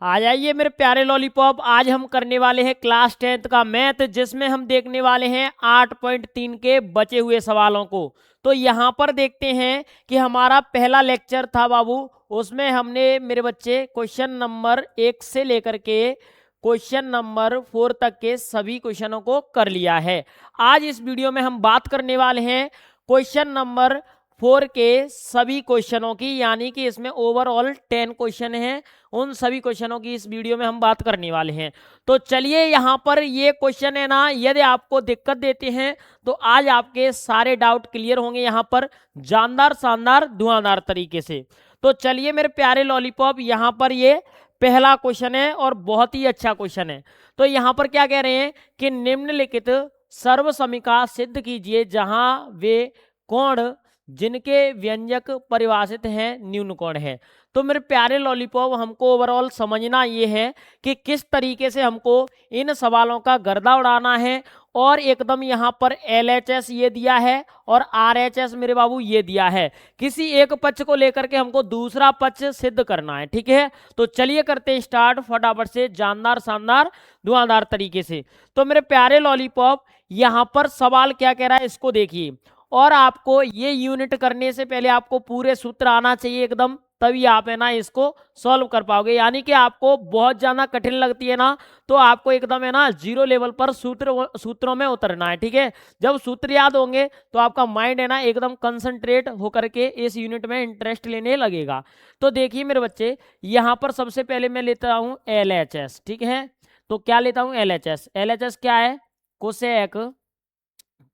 आ जाइए मेरे प्यारे लॉलीपॉप। आज हम करने वाले हैं क्लास 10th का मैथ, जिसमें हम देखने वाले हैं 8.3 के बचे हुए सवालों को। तो यहाँ पर देखते हैं कि हमारा पहला लेक्चर था बाबू, उसमें हमने मेरे बच्चे क्वेश्चन नंबर 1 से लेकर के क्वेश्चन नंबर 4 तक के सभी क्वेश्चनों को कर लिया है। आज इस वीडियो में हम बात करने वाले हैं क्वेश्चन नंबर 4 के सभी क्वेश्चनों की, यानी कि इसमें ओवरऑल 10 क्वेश्चन हैं। उन सभी क्वेश्चनों की इस वीडियो में हम बात करने वाले हैं। तो चलिए, यहाँ पर ये क्वेश्चन है ना, यदि आपको दिक्कत देते हैं तो आज आपके सारे डाउट क्लियर होंगे यहाँ पर जानदार शानदार धुआंधार तरीके से। तो चलिए मेरे प्यारे लॉलीपॉप, यहाँ पर ये पहला क्वेश्चन है और बहुत ही अच्छा क्वेश्चन है। तो यहाँ पर क्या कह रहे हैं कि निम्नलिखित सर्वसमीका सिद्ध कीजिए जहां वे कोण जिनके व्यंजक परिभाषित हैं न्यून कोण है। तो मेरे प्यारे लॉलीपॉप, हमको ओवरऑल समझना ये है कि किस तरीके से हमको इन सवालों का गर्दा उड़ाना है। और एकदम यहाँ पर LHS ये दिया है और RHS मेरे बाबू ये दिया है। किसी एक पक्ष को लेकर के हमको दूसरा पक्ष सिद्ध करना है, ठीक है। तो चलिए करते हैं स्टार्ट फटाफट से जानदार शानदार धुआंधार तरीके से। तो मेरे प्यारे लॉलीपॉप, यहाँ पर सवाल क्या कह रहा है इसको देखिए। और आपको ये यूनिट करने से पहले आपको पूरे सूत्र आना चाहिए एकदम, तभी आप है ना इसको सॉल्व कर पाओगे। यानी कि आपको बहुत ज़्यादा कठिन लगती है ना, तो आपको एकदम है ना जीरो लेवल पर सूत्रों में उतरना है, ठीक है। जब सूत्र याद होंगे तो आपका माइंड है ना एकदम कंसंट्रेट होकर के इस यूनिट में इंटरेस्ट लेने लगेगा। तो देखिए मेरे बच्चे, यहाँ पर सबसे पहले मैं लेता हूँ LHS, ठीक है। तो क्या लेता हूँ LHS। LHS क्या है?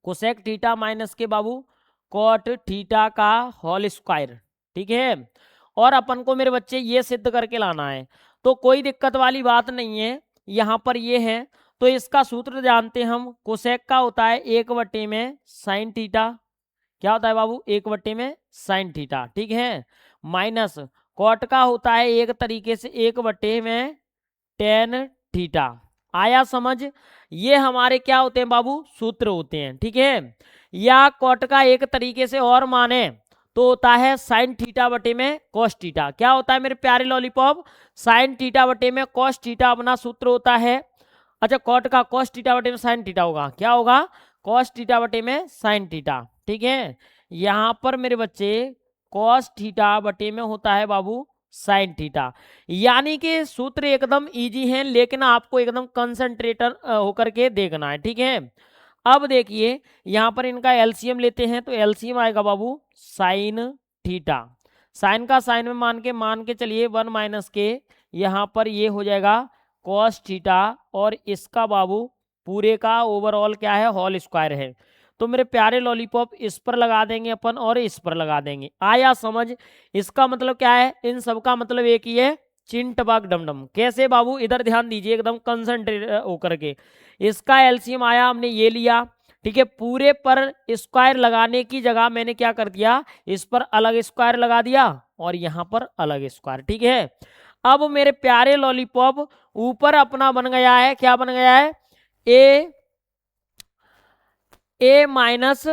कोसेक थीटा माइनस के बाबू कॉट थीटा का होल स्क्वायर, ठीक है। और अपन को मेरे बच्चे ये सिद्ध करके लाना है, तो कोई दिक्कत वाली बात नहीं है। यहाँ पर ये है, तो इसका सूत्र जानते हैं हम। कोसेक का होता है 1/में साइन थीटा। क्या होता है बाबू? 1/में साइन थीटा, ठीक है। माइनस कॉट का होता है एक तरीके से 1/में टेन थीटा। आया समझ? ये हमारे क्या होते हैं बाबू? सूत्र होते हैं, ठीक है। या कॉट का एक तरीके से और माने तो होता है साइन थीटा बटे में कॉस थीटा। क्या होता है मेरे प्यारे लॉलीपॉप? साइन थीटा बटे में कॉस थीटा अपना सूत्र होता है। अच्छा, कॉट का कॉस थीटा बटे में साइन थीटा होगा। क्या होगा? कॉस थीटा बटे में साइन थीटा, ठीक है। यहाँ पर मेरे बच्चे कॉस थीटा बटे में होता है बाबू साइन थीटा। यानी कि सूत्र एकदम इजी है, लेकिन आपको एकदम कंसंट्रेटर होकर के देखना है, ठीक है। अब देखिए, यहाँ पर इनका एलसीएम लेते हैं, तो एलसीएम आएगा बाबू साइन थीटा। साइन का साइन में मान के चलिए 1 माइनस के, यहाँ पर ये हो जाएगा कॉस थीटा, और इसका बाबू पूरे का ओवरऑल क्या है? होल स्क्वायर है। तो मेरे प्यारे लॉलीपॉप, इस पर लगा देंगे अपन और इस पर लगा देंगे। आया समझ? इसका मतलब क्या है? इन सब का मतलब एक ही है, चिंटबाग डमडम। कैसे बाबू? इधर ध्यान दीजिए एकदम कंसंट्रेट होकर के। इसका एलसीएम आया, हमने ये लिया, ठीक है। पूरे पर स्क्वायर लगाने की जगह मैंने क्या कर दिया? इस पर अलग स्क्वायर लगा दिया और यहाँ पर अलग स्क्वायर, ठीक है। अब मेरे प्यारे लॉलीपॉप, ऊपर अपना बन गया है, क्या बन गया है? ए माइनस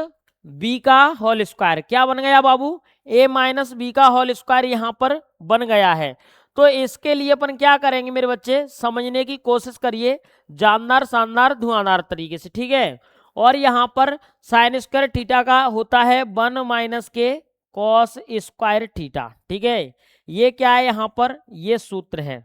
बी का होल स्क्वायर। क्या बन गया बाबू? ए माइनस बी का होल स्क्वायर यहाँ पर बन गया है। तो इसके लिए अपन क्या करेंगे मेरे बच्चे? समझने की कोशिश करिए जानदार शानदार धुआंधार तरीके से, ठीक है। और यहाँ पर साइन स्क्वायर थीटा का होता है 1 माइनस के कॉस स्क्वायर थीटा, ठीक है। ये क्या है यहाँ पर? ये सूत्र है।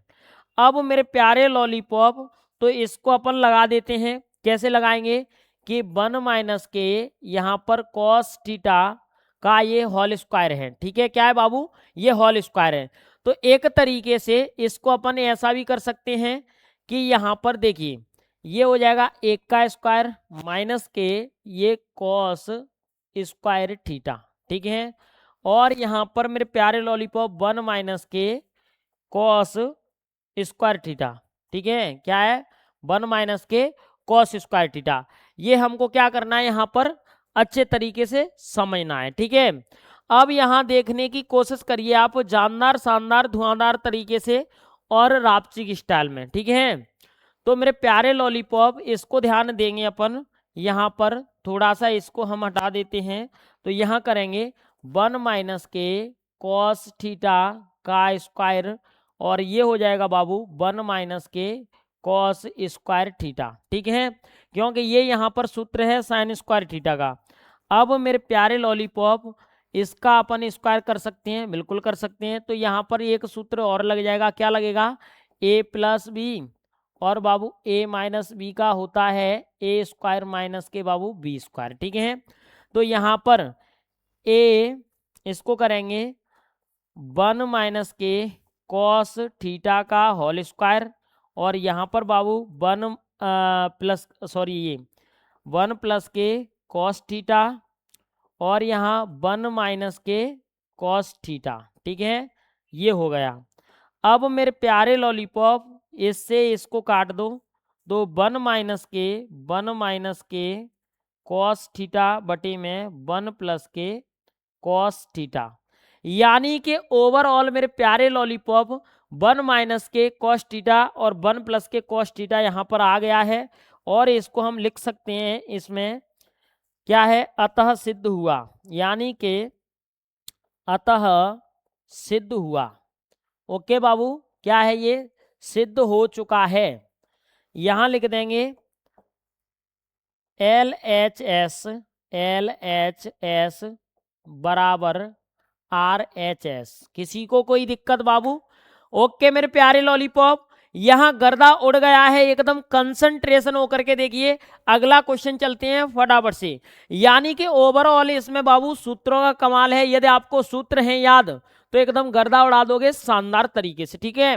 अब मेरे प्यारे लॉलीपॉप, तो इसको अपन लगा देते हैं। कैसे लगाएंगे? कि 1 माइनस के यहाँ पर कॉस थीटा का ये होल स्क्वायर है, ठीक है। क्या है बाबू? ये होल स्क्वायर है। तो एक तरीके से इसको अपन ऐसा भी कर सकते हैं कि यहाँ पर देखिए, ये हो जाएगा 1 का स्क्वायर माइनस के ये कॉस स्क्वायर थीटा, ठीक है। और यहाँ पर मेरे प्यारे लॉलीपॉप 1 माइनस के कॉस स्क्वायर थीटा, ठीक है। क्या है? 1 माइनस के कॉस स्क्वायर थीटा। ये हमको क्या करना है? यहाँ पर अच्छे तरीके से समझना है, ठीक है। अब यहाँ देखने की कोशिश करिए आप जानदार शानदार धुआंधार तरीके से और रापचिक स्टाइल में, ठीक है। तो मेरे प्यारे लॉलीपॉप, इसको ध्यान देंगे अपन। यहाँ पर थोड़ा सा इसको हम हटा देते हैं, तो यहाँ करेंगे 1 माइनस के कॉस थीटा का स्क्वायर, और ये हो जाएगा बाबू 1 माइनस के कॉस स्क्वायर थीटा। ठीक है, क्योंकि ये यहाँ पर सूत्र है साइन स्क्वायर थीटा का। अब मेरे प्यारे लॉलीपॉप इसका अपन स्क्वायर कर सकते हैं, बिल्कुल कर सकते हैं। तो यहाँ पर एक सूत्र और लग जाएगा, क्या लगेगा, ए प्लस बी, और बाबू ए माइनस बी का होता है ए स्क्वायर माइनस के बाबू बी स्क्वायर। ठीक है, तो यहाँ पर ए इसको करेंगे 1 माइनस के कॉस थीटा का होल स्क्वायर, और यहाँ पर बाबू 1 प्लस सॉरी ये 1 प्लस के कॉस थीटा, और यहाँ 1 माइनस के कॉस थीटा। ठीक है, ये हो गया। अब मेरे प्यारे लॉलीपॉप इससे इसको काट दो, तो 1 माइनस के कॉस थीटा बटे में 1 प्लस के कॉस थीटा, यानी कि ओवरऑल मेरे प्यारे लॉलीपॉप 1 माइनस के कॉस थीटा और 1 प्लस के कॉस थीटा यहाँ पर आ गया है। और इसको हम लिख सकते हैं, इसमें क्या है, अतः सिद्ध हुआ, यानी कि अतः सिद्ध हुआ। ओके बाबू, क्या है ये, सिद्ध हो चुका है। यहां लिख देंगे LHS बराबर RHS। किसी को कोई दिक्कत बाबू? ओके मेरे प्यारे लॉलीपॉप, यहां गर्दा उड़ गया है, एकदम कंसंट्रेशन होकर के देखिए। अगला क्वेश्चन चलते हैं फटाफट से। यानी कि ओवरऑल इसमें बाबू सूत्रों का कमाल है। यदि आपको सूत्र हैं याद तो एकदम गर्दा उड़ा दोगे शानदार तरीके से। ठीक है,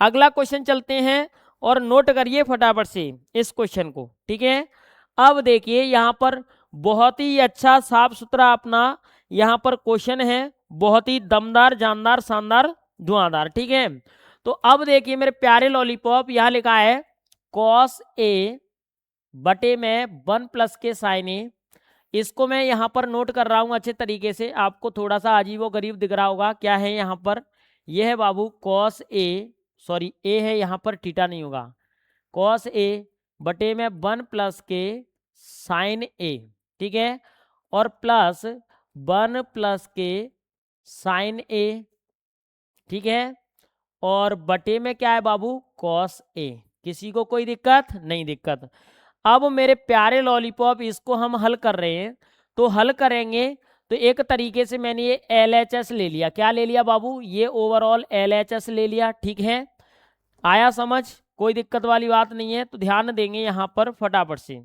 अगला क्वेश्चन चलते हैं और नोट करिए फटाफट से इस क्वेश्चन को। ठीक है, अब देखिए यहाँ पर बहुत ही अच्छा साफ सुथरा अपना यहाँ पर क्वेश्चन है, बहुत ही दमदार जानदार शानदार धुआंधार। ठीक है, तो अब देखिए मेरे प्यारे लॉलीपॉप, यहाँ लिखा है कॉस ए बटे में 1 प्लस के साइन ए। इसको मैं यहाँ पर नोट कर रहा हूँ अच्छे तरीके से, आपको थोड़ा सा अजीबो गरीब दिख रहा होगा। क्या है यहाँ पर, यह है बाबू कॉस ए, सॉरी ए है यहाँ पर, थीटा नहीं होगा, कॉस ए बटे में 1 प्लस के साइन ए। ठीक है, और प्लस 1 प्लस के साइन ए। ठीक है, और बटे में क्या है बाबू, कॉस ए। किसी को कोई दिक्कत नहीं? दिक्कत। अब मेरे प्यारे लॉलीपॉप इसको हम हल कर रहे हैं, तो हल करेंगे तो एक तरीके से मैंने ये LHS ले लिया। क्या ले लिया बाबू, ये ओवरऑल LHS ले लिया। ठीक है, आया समझ, कोई दिक्कत वाली बात नहीं है। तो ध्यान देंगे यहाँ पर फटाफट से,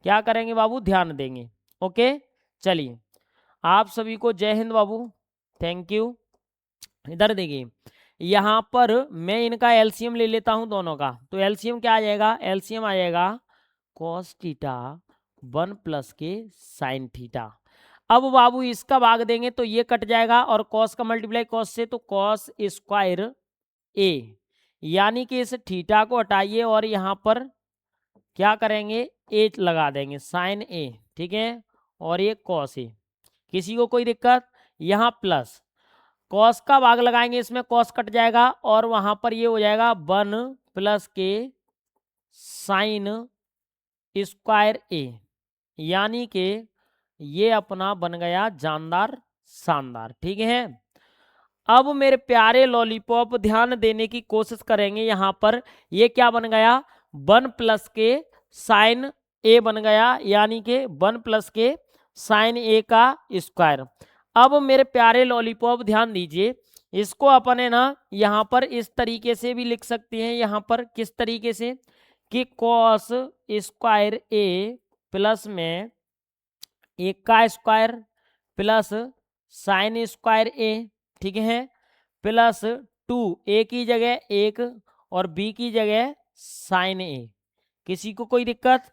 क्या करेंगे बाबू, ध्यान देंगे। ओके, चलिए आप सभी को जय हिंद बाबू, थैंक यू। इधर देखिए, यहाँ पर मैं इनका एलसीएम ले लेता हूँ दोनों का। तो एलसीएम क्या आ जाएगा, एलसीएम आ जाएगा कॉस थीटा 1 प्लस के साइन थीटा। अब बाबू इसका भाग देंगे तो ये कट जाएगा, और कॉस का मल्टीप्लाई कॉस से, तो कॉस स्क्वायर ए, यानी कि इस थीटा को हटाइए और यहाँ पर क्या करेंगे, ए लगा देंगे, साइन ए। ठीक है, और ये कॉस ए। किसी को कोई दिक्कत? यहाँ प्लस कॉस का भाग लगाएंगे, इसमें कॉस कट जाएगा, और वहां पर ये हो जाएगा 1 प्लस के साइन स्क्वायर ए, यानी कि ये अपना बन गया जानदार शानदार। ठीक है, अब मेरे प्यारे लॉलीपॉप ध्यान देने की कोशिश करेंगे। यहाँ पर ये क्या बन गया, 1 प्लस के साइन ए बन गया, यानी कि 1 प्लस के साइन ए का स्क्वायर। अब मेरे प्यारे लॉलीपॉप ध्यान दीजिए, इसको अपन है ना यहाँ पर इस तरीके से भी लिख सकते हैं। यहाँ पर किस तरीके से, कि कॉस स्क्वायर ए प्लस में एक का स्क्वायर प्लस साइन स्क्वायर ए। ठीक है, प्लस 2 ए की जगह 1 और बी की जगह साइन ए। किसी को कोई दिक्कत?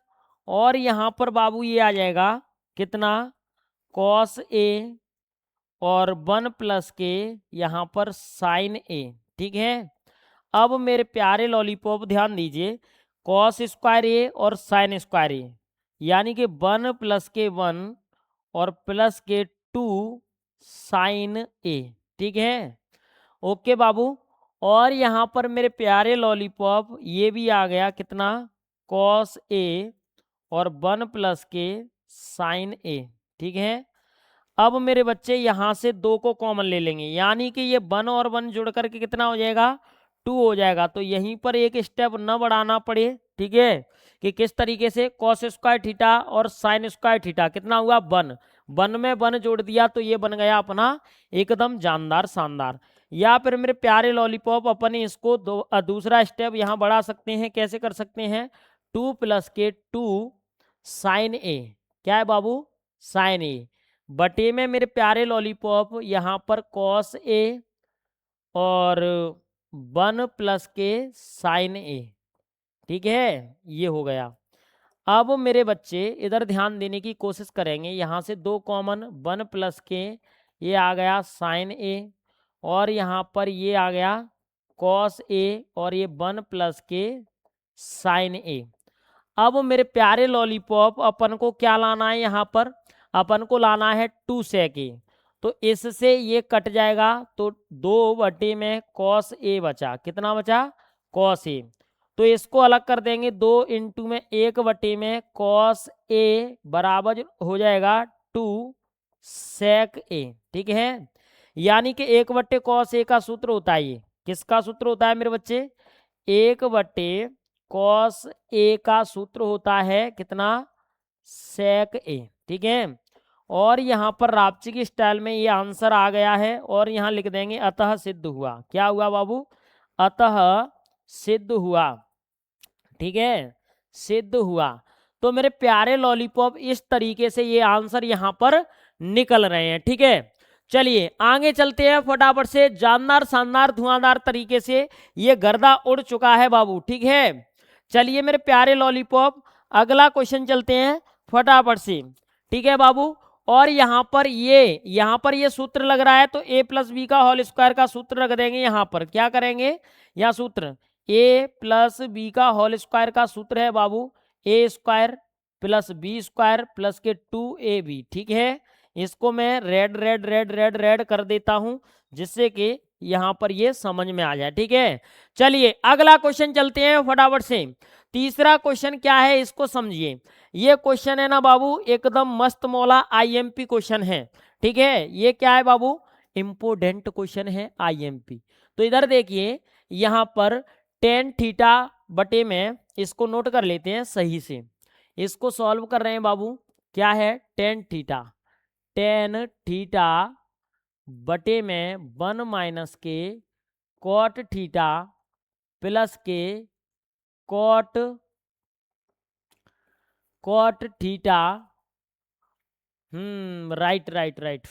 और यहाँ पर बाबू ये आ जाएगा कितना, कॉस ए और 1 प्लस के यहाँ पर साइन ए। ठीक है, अब मेरे प्यारे लॉलीपॉप ध्यान दीजिए, कॉस स्क्वायर ए और साइन स्क्वायर ए, यानी कि 1 प्लस के 1 और प्लस के 2 साइन ए। ठीक है, ओके बाबू। और यहाँ पर मेरे प्यारे लॉलीपॉप ये भी आ गया कितना, कॉस ए और 1 प्लस के साइन ए। ठीक है, अब मेरे बच्चे यहाँ से 2 को कॉमन ले लेंगे, यानी कि ये 1 और 1 जुड़ करके कितना हो जाएगा, 2 हो जाएगा। तो यहीं पर एक स्टेप न बढ़ाना पड़े, ठीक है, कि किस तरीके से कॉस स्क्वायर थीटा और साइन स्क्वायर थीटा कितना हुआ 1, 1 में 1 जोड़ दिया तो ये बन गया अपना एकदम जानदार शानदार। या फिर मेरे प्यारे लॉलीपॉप अपन इसको दूसरा स्टेप यहाँ बढ़ा सकते हैं। कैसे कर सकते हैं, 2 + के 2 साइन ए, क्या है बाबू, साइन ए, बटे में मेरे प्यारे लॉलीपॉप यहाँ पर कॉस ए और 1 + के साइन ए, ठीक है, ये हो गया। अब मेरे बच्चे इधर ध्यान देने की कोशिश करेंगे, यहाँ से 2 कॉमन, 1 + के ये आ गया साइन ए और यहाँ पर ये आ गया कॉस ए और ये 1 + के साइन ए। अब मेरे प्यारे लॉलीपॉप अपन को क्या लाना है, यहाँ पर अपन को लाना है 2 sec ए। तो इससे ये कट जाएगा तो 2/में कॉस ए बचा, कितना बचा, कॉस ए। तो इसको अलग कर देंगे, 2 × में 1/में कॉस ए बराबर हो जाएगा 2 sec ए, ठीक है। यानी कि 1/cos ए का सूत्र होता है, ये किसका सूत्र होता है मेरे बच्चे, 1/cos ए का सूत्र होता है कितना, sec ए, ठीक है। और यहाँ पर रापची की स्टाइल में ये आंसर आ गया है और यहाँ लिख देंगे अतः सिद्ध हुआ, क्या हुआ बाबू, अतः सिद्ध हुआ, ठीक है, सिद्ध हुआ। तो मेरे प्यारे लॉलीपॉप इस तरीके से ये आंसर यहाँ पर निकल रहे हैं, ठीक है। चलिए आगे चलते हैं फटाफट से, जानदार शानदार धुआंधार तरीके से ये गर्दा उड़ चुका है बाबू, ठीक है। चलिए मेरे प्यारे लॉलीपॉप अगला क्वेश्चन चलते हैं फटाफट से, ठीक है बाबू। और यहाँ पर ये सूत्र लग रहा है तो a + b का होल स्क्वायर का सूत्र रख देंगे। यहाँ पर क्या करेंगे, यहाँ सूत्र a + b का होल स्क्वायर का सूत्र है बाबू a² + b² + के 2ab, ठीक है। इसको मैं रेड कर देता हूं जिससे कि यहाँ पर ये समझ में आ जाए, ठीक है। चलिए अगला क्वेश्चन चलते हैं फटाफट से। तीसरा क्वेश्चन क्या है इसको समझिए। ये क्वेश्चन है ना बाबू एकदम मस्त मौला आईएमपी क्वेश्चन है, ठीक है। ये क्या है बाबू, इंपोर्टेंट क्वेश्चन है आईएमपी। तो इधर देखिए यहाँ पर tan थीटा में, इसको नोट कर लेते हैं सही से, इसको सॉल्व कर रहे हैं बाबू। क्या है, tan थीटा में 1 - के cot थीटा + के cot थीटा, राइट,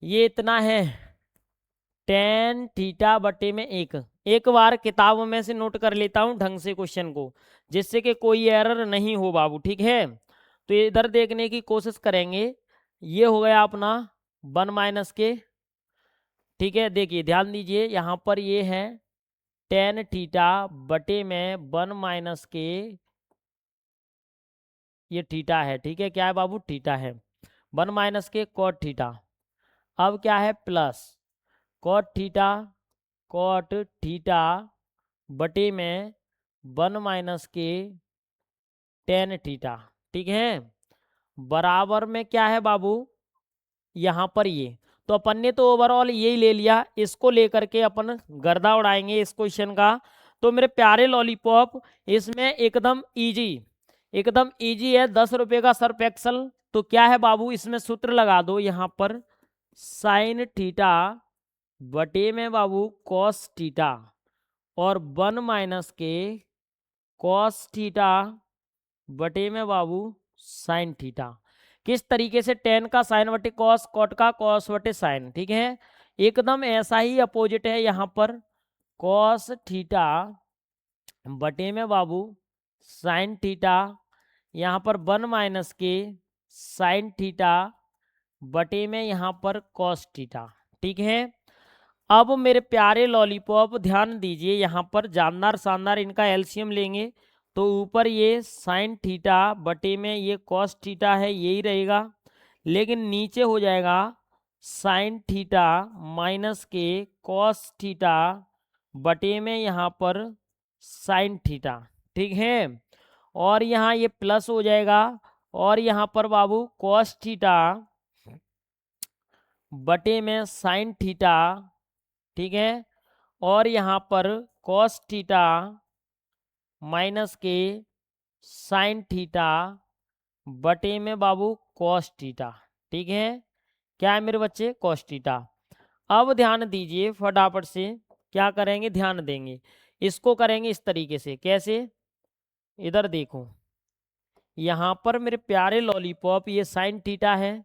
ये इतना है tan थीटा में एक बार किताब में से नोट कर लेता हूं ढंग से क्वेश्चन को, जिससे कि कोई एरर नहीं हो बाबू, ठीक है। तो इधर देखने की कोशिश करेंगे। ये हो गया अपना 1 - के, ठीक है। देखिए ध्यान दीजिए यहाँ पर ये है tan थीटा में 1 - के, ये थीटा है, ठीक है, क्या है बाबू, थीटा है, 1 - के cot थीटा। अब क्या है प्लस cot थीटा में 1 - के tan थीटा, ठीक है, बराबर में क्या है बाबू, यहाँ पर ये। तो अपन ने तो ओवरऑल यही ले लिया, इसको लेकर के अपन गर्दा उड़ाएंगे इस क्वेश्चन का। तो मेरे प्यारे लॉलीपॉप इसमें एकदम इजी है, 10 रुपये का सर्फ एक्सल। तो क्या है बाबू, इसमें सूत्र लगा दो यहाँ पर साइन थीटा में बाबू कॉस थीटा और 1 - के कॉस थीटा में बाबू साइन थीटा। किस तरीके से tan का साइन बटे कॉस, कॉट का कॉस बटे साइन, ठीक है। एकदम ऐसा ही अपोजिट है यहाँ पर कॉस थीटा में बाबू साइन थीटा, यहाँ पर 1 - के साइन थीटा में यहाँ पर कॉस थीटा, ठीक है। अब मेरे प्यारे लॉलीपॉप ध्यान दीजिए, यहाँ पर जानदार शानदार इनका एलसीएम लेंगे तो ऊपर ये साइन थीटा में ये कॉस थीटा है, यही रहेगा। लेकिन नीचे हो जाएगा साइन थीटा - के कॉस थीटा में यहाँ पर साइन थीटा, ठीक है। और यहाँ ये प्लस हो जाएगा और यहाँ पर बाबू कॉस थीटा में साइन थीटा, ठीक है। और यहाँ पर कॉस थीटा माइनस के साइन थीटा बटे में बाबू कॉस थीटा। ठीक है, क्या है मेरे बच्चे? Cos theta. अब ध्यान दीजिए फटाफट से, क्या करेंगे, ध्यान देंगे। इसको करेंगे इस तरीके से, कैसे? इधर देखो, यहाँ पर मेरे प्यारे लॉलीपॉप ये साइन थीटा है,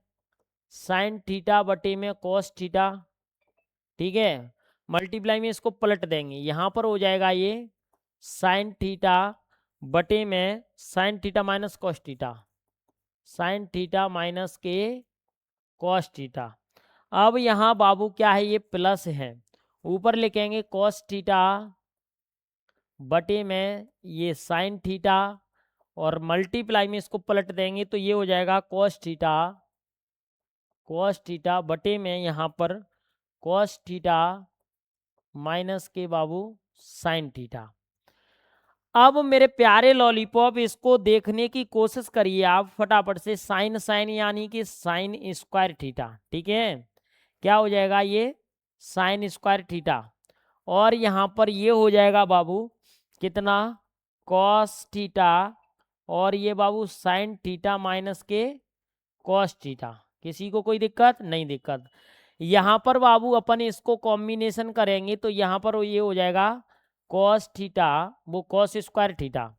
साइन थीटा बटे में कॉस थीटा। ठीक है, मल्टीप्लाई में इसको पलट देंगे, यहाँ पर हो जाएगा ये साइन थीटा बटे में sine theta minus cos theta, sine theta minus के कॉस थीटा। अब यहाँ बाबू क्या है, ये प्लस है, ऊपर लिखेंगे कॉस थीटा बटे में ये साइन थीटा, और मल्टीप्लाई में इसको पलट देंगे तो ये हो जाएगा कॉस थीटा, कॉस थीटा बटे में यहाँ पर कॉस थीटा माइनस के बाबू साइन थीटा। अब मेरे प्यारे लॉलीपॉप इसको देखने की कोशिश करिए आप फटाफट से, साइन साइन यानी कि साइन स्क्वायर थीटा। ठीक है, क्या हो जाएगा ये साइन स्क्वायर थीटा, और यहाँ पर ये हो जाएगा बाबू कितना, कॉस थीटा, और ये बाबू साइन थीटा माइनस के कॉस थीटा। किसी को कोई दिक्कत? नहीं दिक्कत। यहाँ पर बाबू अपन इसको कॉम्बिनेशन करेंगे तो यहाँ पर ये हो जाएगा कॉस थीटा, वो कॉस स्क्वायर थीटा,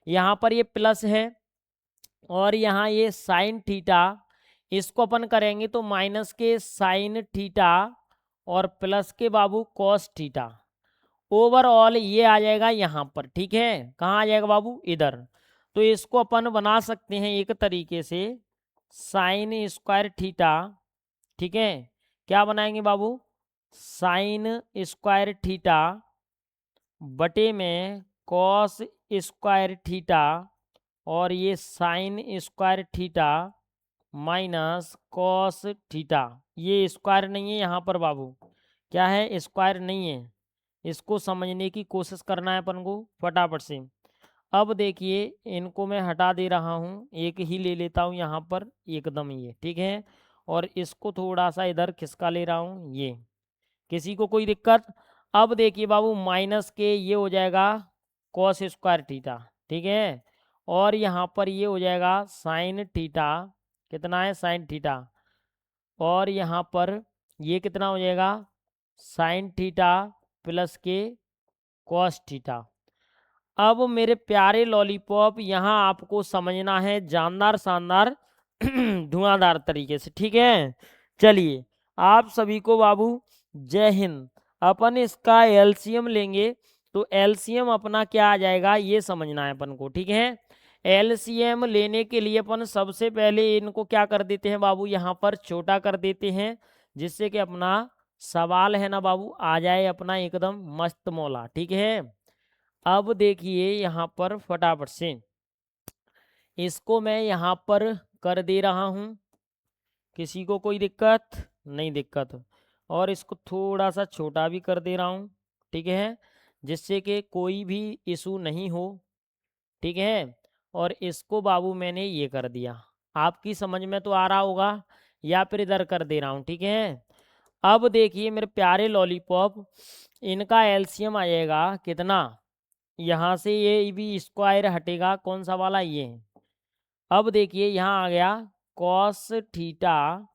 यहाँ पर ये प्लस है, और यहाँ ये साइन थीटा, इसको अपन करेंगे तो माइनस के साइन थीटा और प्लस के बाबू कॉस थीटा। ओवरऑल ये आ जाएगा यहाँ पर। ठीक है, कहाँ आ जाएगा बाबू? इधर। तो इसको अपन बना सकते हैं एक तरीके से साइन स्क्वायर थीटा। ठीक है, क्या बनाएंगे बाबू? साइन स्क्वायर थीटा बटे में कॉस स्क्वायर थीटा, और ये sine square theta minus cos theta. ये स्क्वायर नहीं है यहाँ पर बाबू, क्या है? स्क्वायर नहीं है। इसको समझने की कोशिश करना है अपन को फटाफट से। अब देखिए, इनको मैं हटा दे रहा हूँ, एक ही ले लेता हूँ यहाँ पर एकदम ये। ठीक है, और इसको थोड़ा सा इधर खिसका ले रहा हूँ ये। किसी को कोई दिक्कत? अब देखिए बाबू, माइनस के ये हो जाएगा कॉस स्क्वायर थीटा। ठीक है, और यहाँ पर ये हो जाएगा साइन थीटा, कितना है? साइन थीटा, और यहाँ पर ये कितना हो जाएगा? साइन थीटा प्लस के कॉस थीटा। अब मेरे प्यारे लॉलीपॉप यहाँ आपको समझना है जानदार शानदार धुआंधार तरीके से। ठीक है, चलिए आप सभी को बाबू जय हिंद। अपन इसका एलसीएम लेंगे तो एलसीएम अपना क्या आ जाएगा ये समझना है अपन को। ठीक है, एलसीएम लेने के लिए अपन सबसे पहले इनको क्या कर देते हैं बाबू, यहाँ पर छोटा कर देते हैं, जिससे कि अपना सवाल है ना बाबू आ जाए अपना एकदम मस्त मौला। ठीक है, अब देखिए यहाँ पर फटाफट से इसको मैं यहाँ पर कर दे रहा हूँ। किसी को कोई दिक्कत? नहीं दिक्कत। और इसको थोड़ा सा छोटा भी कर दे रहा हूँ। ठीक है, जिससे कि कोई भी इशू नहीं हो। ठीक है, और इसको बाबू मैंने ये कर दिया, आपकी समझ में तो आ रहा होगा, या फिर इधर कर दे रहा हूँ। ठीक है, अब देखिए मेरे प्यारे लॉलीपॉप, इनका एलसीएम आ जाएगा कितना, यहाँ से ये भी स्क्वायर हटेगा, कौन सा वाला? ये। अब देखिए यहाँ आ गया कॉस थीटा,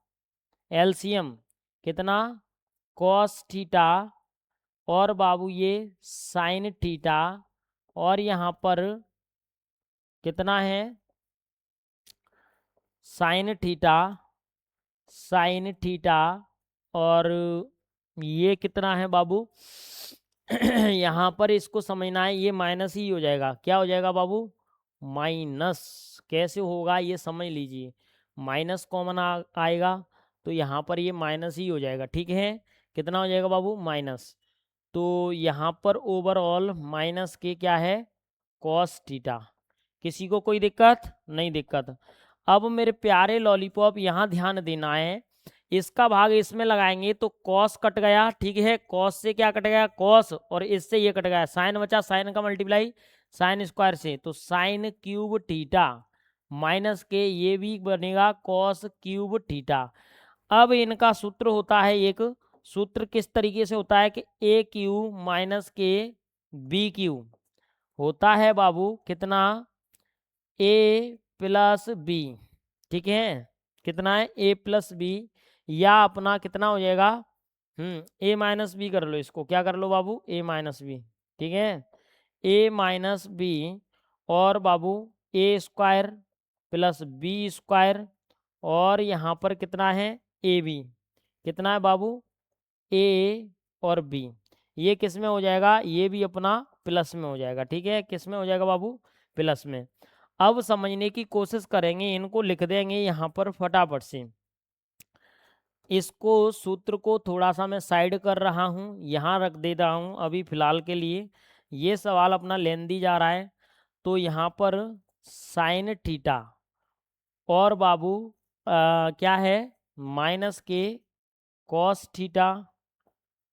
एलसीएम कितना? कॉस थीटा, और बाबू ये साइन थीटा, और यहाँ पर कितना है? साइन थीटा, साइन थीटा, और ये कितना है बाबू? यहाँ पर इसको समझना है, ये माइनस ही हो जाएगा। क्या हो जाएगा बाबू? माइनस। कैसे होगा ये समझ लीजिए, माइनस कॉमन आएगा तो यहाँ पर ये माइनस ही हो जाएगा। ठीक है, कितना हो जाएगा बाबू? माइनस। तो यहाँ पर ओवरऑल माइनस के क्या है? Cos theta. किसी को कोई दिक्कत? नहीं दिक्कत। अब मेरे प्यारे लॉलीपॉप यहाँ ध्यान देना है, इसका भाग इसमें लगाएंगे तो कॉस कट गया। ठीक है, कॉस से क्या कट गया? कॉस, और इससे ये कट गया साइन बचा, साइन का मल्टीप्लाई साइन स्क्वायर से, तो साइन क्यूब थीटा माइनस के ये भी बनेगा कॉस क्यूब थीटा। अब इनका सूत्र होता है एक सूत्र किस तरीके से होता है कि ए क्यू माइनस के बी क्यू होता है बाबू कितना, ए प्लस बी। ठीक है, कितना है ए प्लस बी, या अपना कितना हो जाएगा, ए माइनस बी कर लो, इसको क्या कर लो बाबू, ए माइनस बी। ठीक है, ए माइनस बी और बाबू ए स्क्वायर प्लस बी स्क्वायर, और यहाँ पर कितना है ए बी, कितना है बाबू ए और बी, ये किस में हो जाएगा, ये भी अपना प्लस में हो जाएगा। ठीक है, किस में हो जाएगा बाबू, प्लस में। अब समझने की कोशिश करेंगे, इनको लिख देंगे यहाँ पर फटाफट से। इसको सूत्र को थोड़ा सा मैं साइड कर रहा हूँ, यहाँ रख दे रहा हूँ अभी फ़िलहाल के लिए, ये सवाल अपना लेंदी जा रहा है। तो यहाँ पर साइन थीटा और बाबू क्या है माइनस के कॉस थीटा,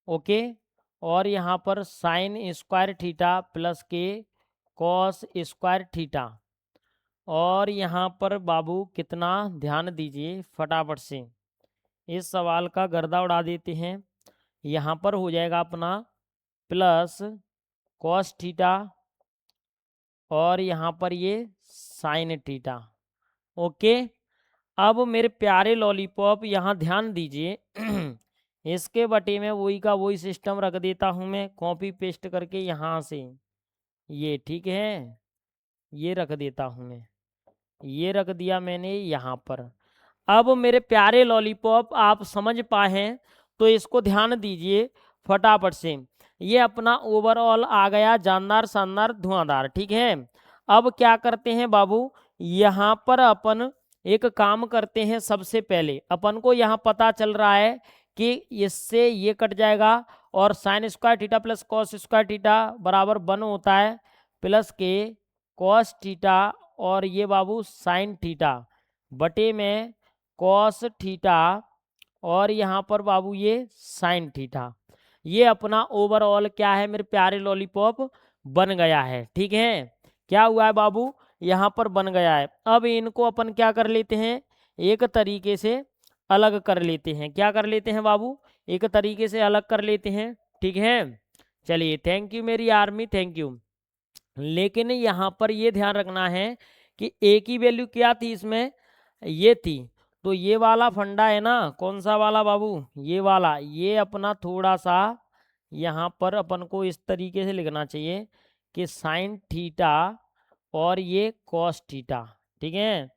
ओके, और यहाँ पर साइन स्क्वायर थीटा प्लस के कॉस स्क्वायर थीटा, और यहाँ पर बाबू कितना ध्यान दीजिए फटाफट से, इस सवाल का गर्दा उड़ा देते हैं। यहाँ पर हो जाएगा अपना प्लस कॉस थीटा और यहाँ पर ये साइन थीटा, ओके। अब मेरे प्यारे लॉलीपॉप यहाँ ध्यान दीजिए इसके बटे में वही का वही सिस्टम रख देता हूँ मैं कॉपी पेस्ट करके यहाँ से, ये ठीक है, ये रख देता हूँ मैं, ये रख दिया मैंने यहाँ पर। अब मेरे प्यारे लॉलीपॉप आप समझ पाए हैं तो इसको ध्यान दीजिए फटाफट से, ये अपना ओवरऑल आ गया जानदार शानदार धुआंधार। ठीक है, अब क्या करते हैं बाबू, यहाँ पर अपन एक काम करते हैं, सबसे पहले अपन को यहाँ पता चल रहा है कि इससे ये कट जाएगा और sine square theta plus cos square theta बराबर 1 होता है प्लस के कॉस थीटा और ये बाबू साइन थीटा बटे में कॉस थीटा और यहाँ पर बाबू ये साइन थीटा, ये अपना ओवरऑल क्या है मेरे प्यारे लॉलीपॉप बन गया है। ठीक है, क्या हुआ है बाबू, यहाँ पर बन गया है। अब इनको अपन क्या कर लेते हैं, एक तरीके से अलग कर लेते हैं, क्या कर लेते हैं बाबू, एक तरीके से अलग कर लेते हैं। ठीक है, चलिए थैंक यू मेरी आर्मी, थैंक यू। लेकिन यहाँ पर ये ध्यान रखना है कि ए की वैल्यू क्या थी इसमें, ये थी, तो ये वाला फंडा है ना, कौन सा वाला बाबू, ये वाला, ये अपना थोड़ा सा यहाँ पर अपन को इस तरीके से लिखना चाहिए कि साइन थीटा और ये कॉस थीटा। ठीक है,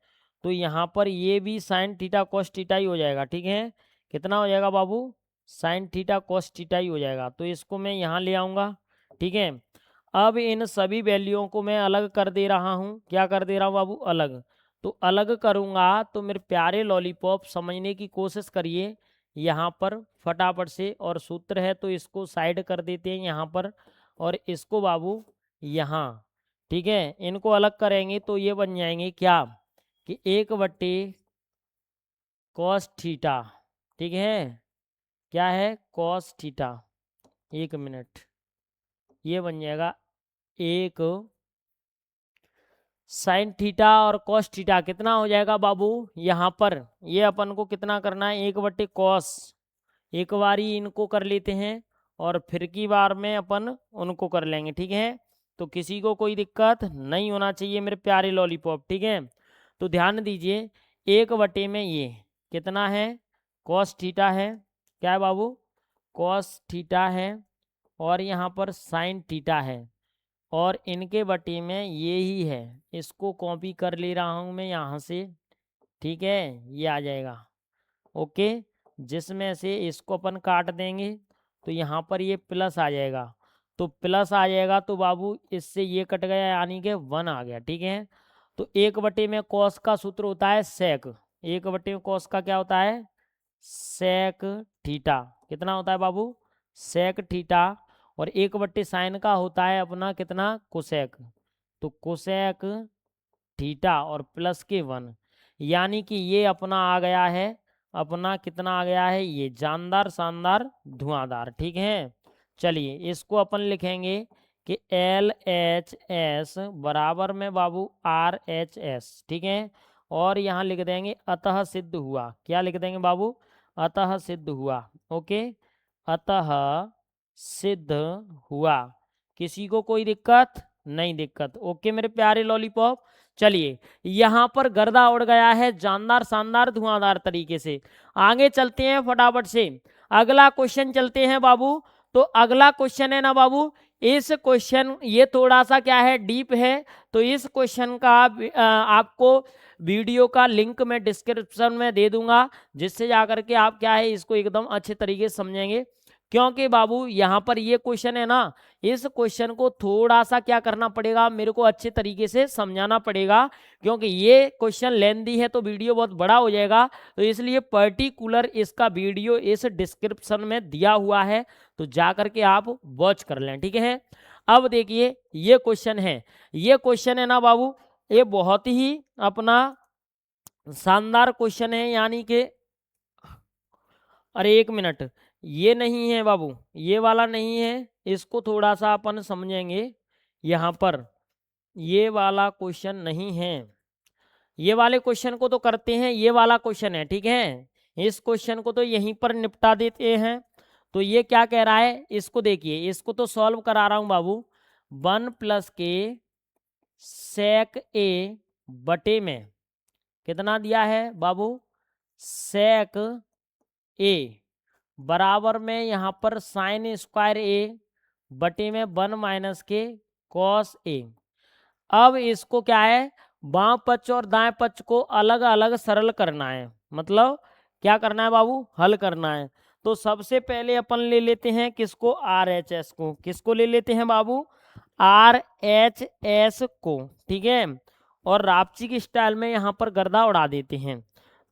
तो यहाँ पर ये भी साइन थीटा कॉस थीटा ही हो जाएगा। ठीक है, कितना हो जाएगा बाबू, साइन थीटा कॉस थीटा ही हो जाएगा, तो इसको मैं यहाँ ले आऊँगा। ठीक है, अब इन सभी वैल्यूओं को मैं अलग कर दे रहा हूँ, क्या कर दे रहा हूँ बाबू, अलग। तो अलग करूँगा तो मेरे प्यारे लॉलीपॉप समझने की कोशिश करिए यहाँ पर फटाफट से, और सूत्र है तो इसको साइड कर देते हैं यहाँ पर, और इसको बाबू यहाँ। ठीक है, इनको अलग करेंगे तो ये बन जाएंगे क्या कि 1/cos थीटा। ठीक है, क्या है cos थीटा, 1 मिनट, ये बन जाएगा 1 साइन थीटा और कॉस थीटा, कितना हो जाएगा बाबू, यहाँ पर ये अपन को कितना करना है, 1/cos, एक बारी इनको कर लेते हैं और फिर की बार में अपन उनको कर लेंगे। ठीक है, तो किसी को कोई दिक्कत नहीं होना चाहिए मेरे प्यारे लॉलीपॉप। ठीक है, तो ध्यान दीजिए 1 में ये कितना है कॉस थीटा है, क्या है बाबू कॉस थीटा है, और यहाँ पर साइन थीटा है, और इनके बटे में ये ही है, इसको कॉपी कर ले रहा हूँ मैं यहाँ से। ठीक है, ये आ जाएगा, ओके, जिसमें से इसको अपन काट देंगे तो यहाँ पर ये प्लस आ जाएगा, तो प्लस आ जाएगा तो बाबू इससे ये कट गया यानी कि 1 आ गया। ठीक है, तो 1 में कॉस का सूत्र होता है सेक, 1 में कॉस का क्या होता है सेक थीटा, कितना होता है बाबू सेक थीटा, और 1/साइन का होता है अपना कितना कोसेक, तो कोसेक थीटा और प्लस के 1, यानी कि ये अपना आ गया है, अपना कितना आ गया है ये जानदार शानदार धुआंधार। ठीक है, चलिए इसको अपन लिखेंगे कि LHS बराबर में बाबू RHS। ठीक है, और यहाँ लिख देंगे अतः सिद्ध हुआ, क्या लिख देंगे बाबू अतः सिद्ध हुआ, ओके। अतः सिद्ध हुआ। किसी को कोई दिक्कत नहीं? दिक्कत। ओके मेरे प्यारे लॉलीपॉप। चलिए यहाँ पर गर्दा उड़ गया है जानदार शानदार धुआंधार तरीके से। आगे चलते हैं फटाफट से, अगला क्वेश्चन चलते हैं बाबू। तो अगला क्वेश्चन है ना बाबू, इस क्वेश्चन ये थोड़ा सा क्या है, डीप है। तो इस क्वेश्चन का आपको वीडियो का लिंक मैं डिस्क्रिप्शन में दे दूंगा, जिससे जाकर के आप क्या है इसको एकदम अच्छे तरीके से समझेंगे। क्योंकि बाबू यहाँ पर ये क्वेश्चन है ना, इस क्वेश्चन को थोड़ा सा क्या करना पड़ेगा, मेरे को अच्छे तरीके से समझाना पड़ेगा, क्योंकि ये क्वेश्चन लेंदी है तो वीडियो बहुत बड़ा हो जाएगा। तो इसलिए पर्टिकुलर इसका वीडियो इस डिस्क्रिप्शन में दिया हुआ है, तो जा करके आप वॉच कर लें, ठीक है। अब देखिए ये क्वेश्चन है, ये क्वेश्चन है ना बाबू, ये बहुत ही अपना शानदार क्वेश्चन है। यानी कि अरे एक मिनट, ये नहीं है बाबू, ये वाला नहीं है, इसको थोड़ा सा अपन समझेंगे। यहाँ पर ये वाला क्वेश्चन नहीं है, ये वाले क्वेश्चन को तो करते हैं, ये वाला क्वेश्चन है, ठीक है। इस क्वेश्चन को तो यहीं पर निपटा देते हैं। तो ये क्या कह रहा है, इसको देखिए, इसको तो सॉल्व करा रहा हूँ बाबू। 1 + के sec a बटे में कितना दिया है बाबू, sec a बराबर में यहाँ पर sin स्क्वायर a बटे में 1 - के cos a। अब इसको क्या है, बाम पक्ष और दाएं पक्ष को अलग अलग सरल करना है, मतलब क्या करना है बाबू, हल करना है। तो सबसे पहले अपन ले लेते हैं किसको, आर एच एस को। किसको ले लेते हैं बाबू, आर एच एस को, ठीक है। और रापची की स्टाइल में यहाँ पर गर्दा उड़ा देते हैं।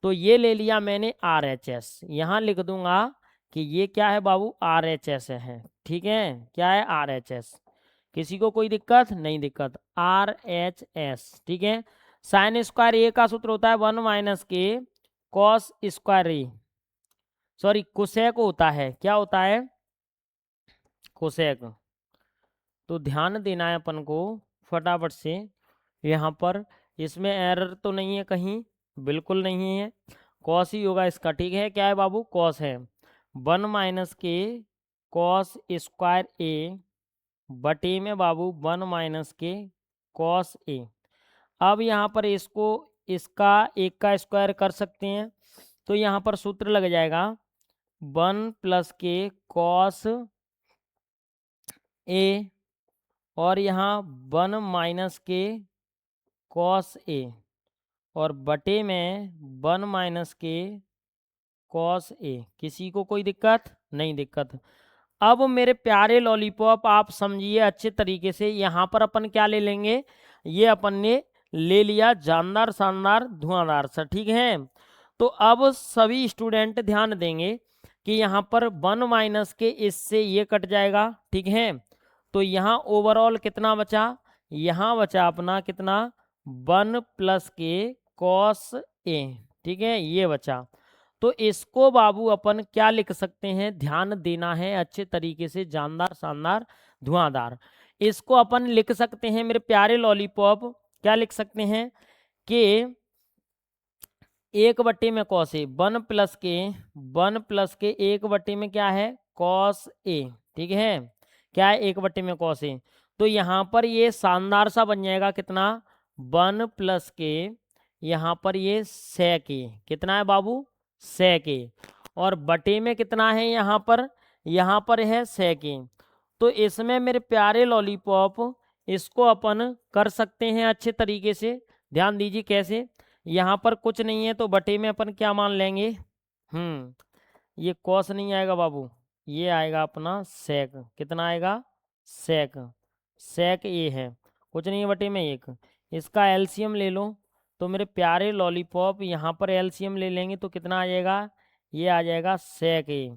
तो ये ले लिया मैंने आर एच एस, यहाँ लिख दूंगा कि ये क्या है बाबू, आर एच एस है, ठीक है। क्या है, आर एच एस। किसी को कोई दिक्कत नहीं? दिक्कत। आर एच एस, ठीक है। साइन स्क्वायर ए का सूत्र होता है 1 - के कॉस स्क्वायर ए, सॉरी कोसेक होता है, क्या होता है, कोसेक। तो ध्यान देना है अपन को फटाफट से यहाँ पर, इसमें एरर तो नहीं है कहीं, बिल्कुल नहीं है, कॉस ही होगा इसका, ठीक है। क्या है बाबू, कॉस है। 1 - के कॉस स्क्वायर ए बटे में बाबू 1 - के कॉस ए। अब यहाँ पर इसको इसका एक का स्क्वायर कर सकते हैं, तो यहाँ पर सूत्र लग जाएगा 1 + के कॉस ए, और यहाँ 1 - के कॉस ए, और बटे में 1 - के कॉस ए। किसी को कोई दिक्कत नहीं? दिक्कत। अब मेरे प्यारे लॉलीपॉप आप समझिए अच्छे तरीके से, यहाँ पर अपन क्या ले लेंगे, ये अपन ने ले लिया जानदार शानदार धुआंधार सा, ठीक है। तो अब सभी स्टूडेंट ध्यान देंगे कि यहाँ पर 1 - के इससे ये कट जाएगा, ठीक है। तो यहाँ ओवरऑल कितना बचा, यहाँ बचा अपना कितना, 1 + के कॉस ए, ठीक है, ये बचा। तो इसको बाबू अपन क्या लिख सकते हैं, ध्यान देना है अच्छे तरीके से, जानदार शानदार धुआंधार। इसको अपन लिख सकते हैं मेरे प्यारे लॉलीपॉप, क्या लिख सकते हैं कि 1 / कॉस ए, 1 + के 1 में क्या है, कॉस ए, ठीक है। क्या है, 1 में कॉस ए। तो यहाँ पर ये शानदार सा बन जाएगा कितना, 1 + के यहाँ पर ये sec ए, कितना है बाबू, sec ए, और बटे में कितना है यहाँ पर है sec ए। तो इसमें मेरे प्यारे लॉलीपॉप इसको अपन कर सकते हैं अच्छे तरीके से, ध्यान दीजिए कैसे। यहाँ पर कुछ नहीं है तो बटे में अपन क्या मान लेंगे, ये कॉस नहीं आएगा बाबू, ये आएगा अपना सेक। कितना आएगा, सेक, सेक ए है, कुछ नहीं है बटे में 1। इसका एलसीएम ले लो, तो मेरे प्यारे लॉलीपॉप यहाँ पर एलसीएम ले लेंगे तो कितना आ जाएगा, ये आ जाएगा सेक ए।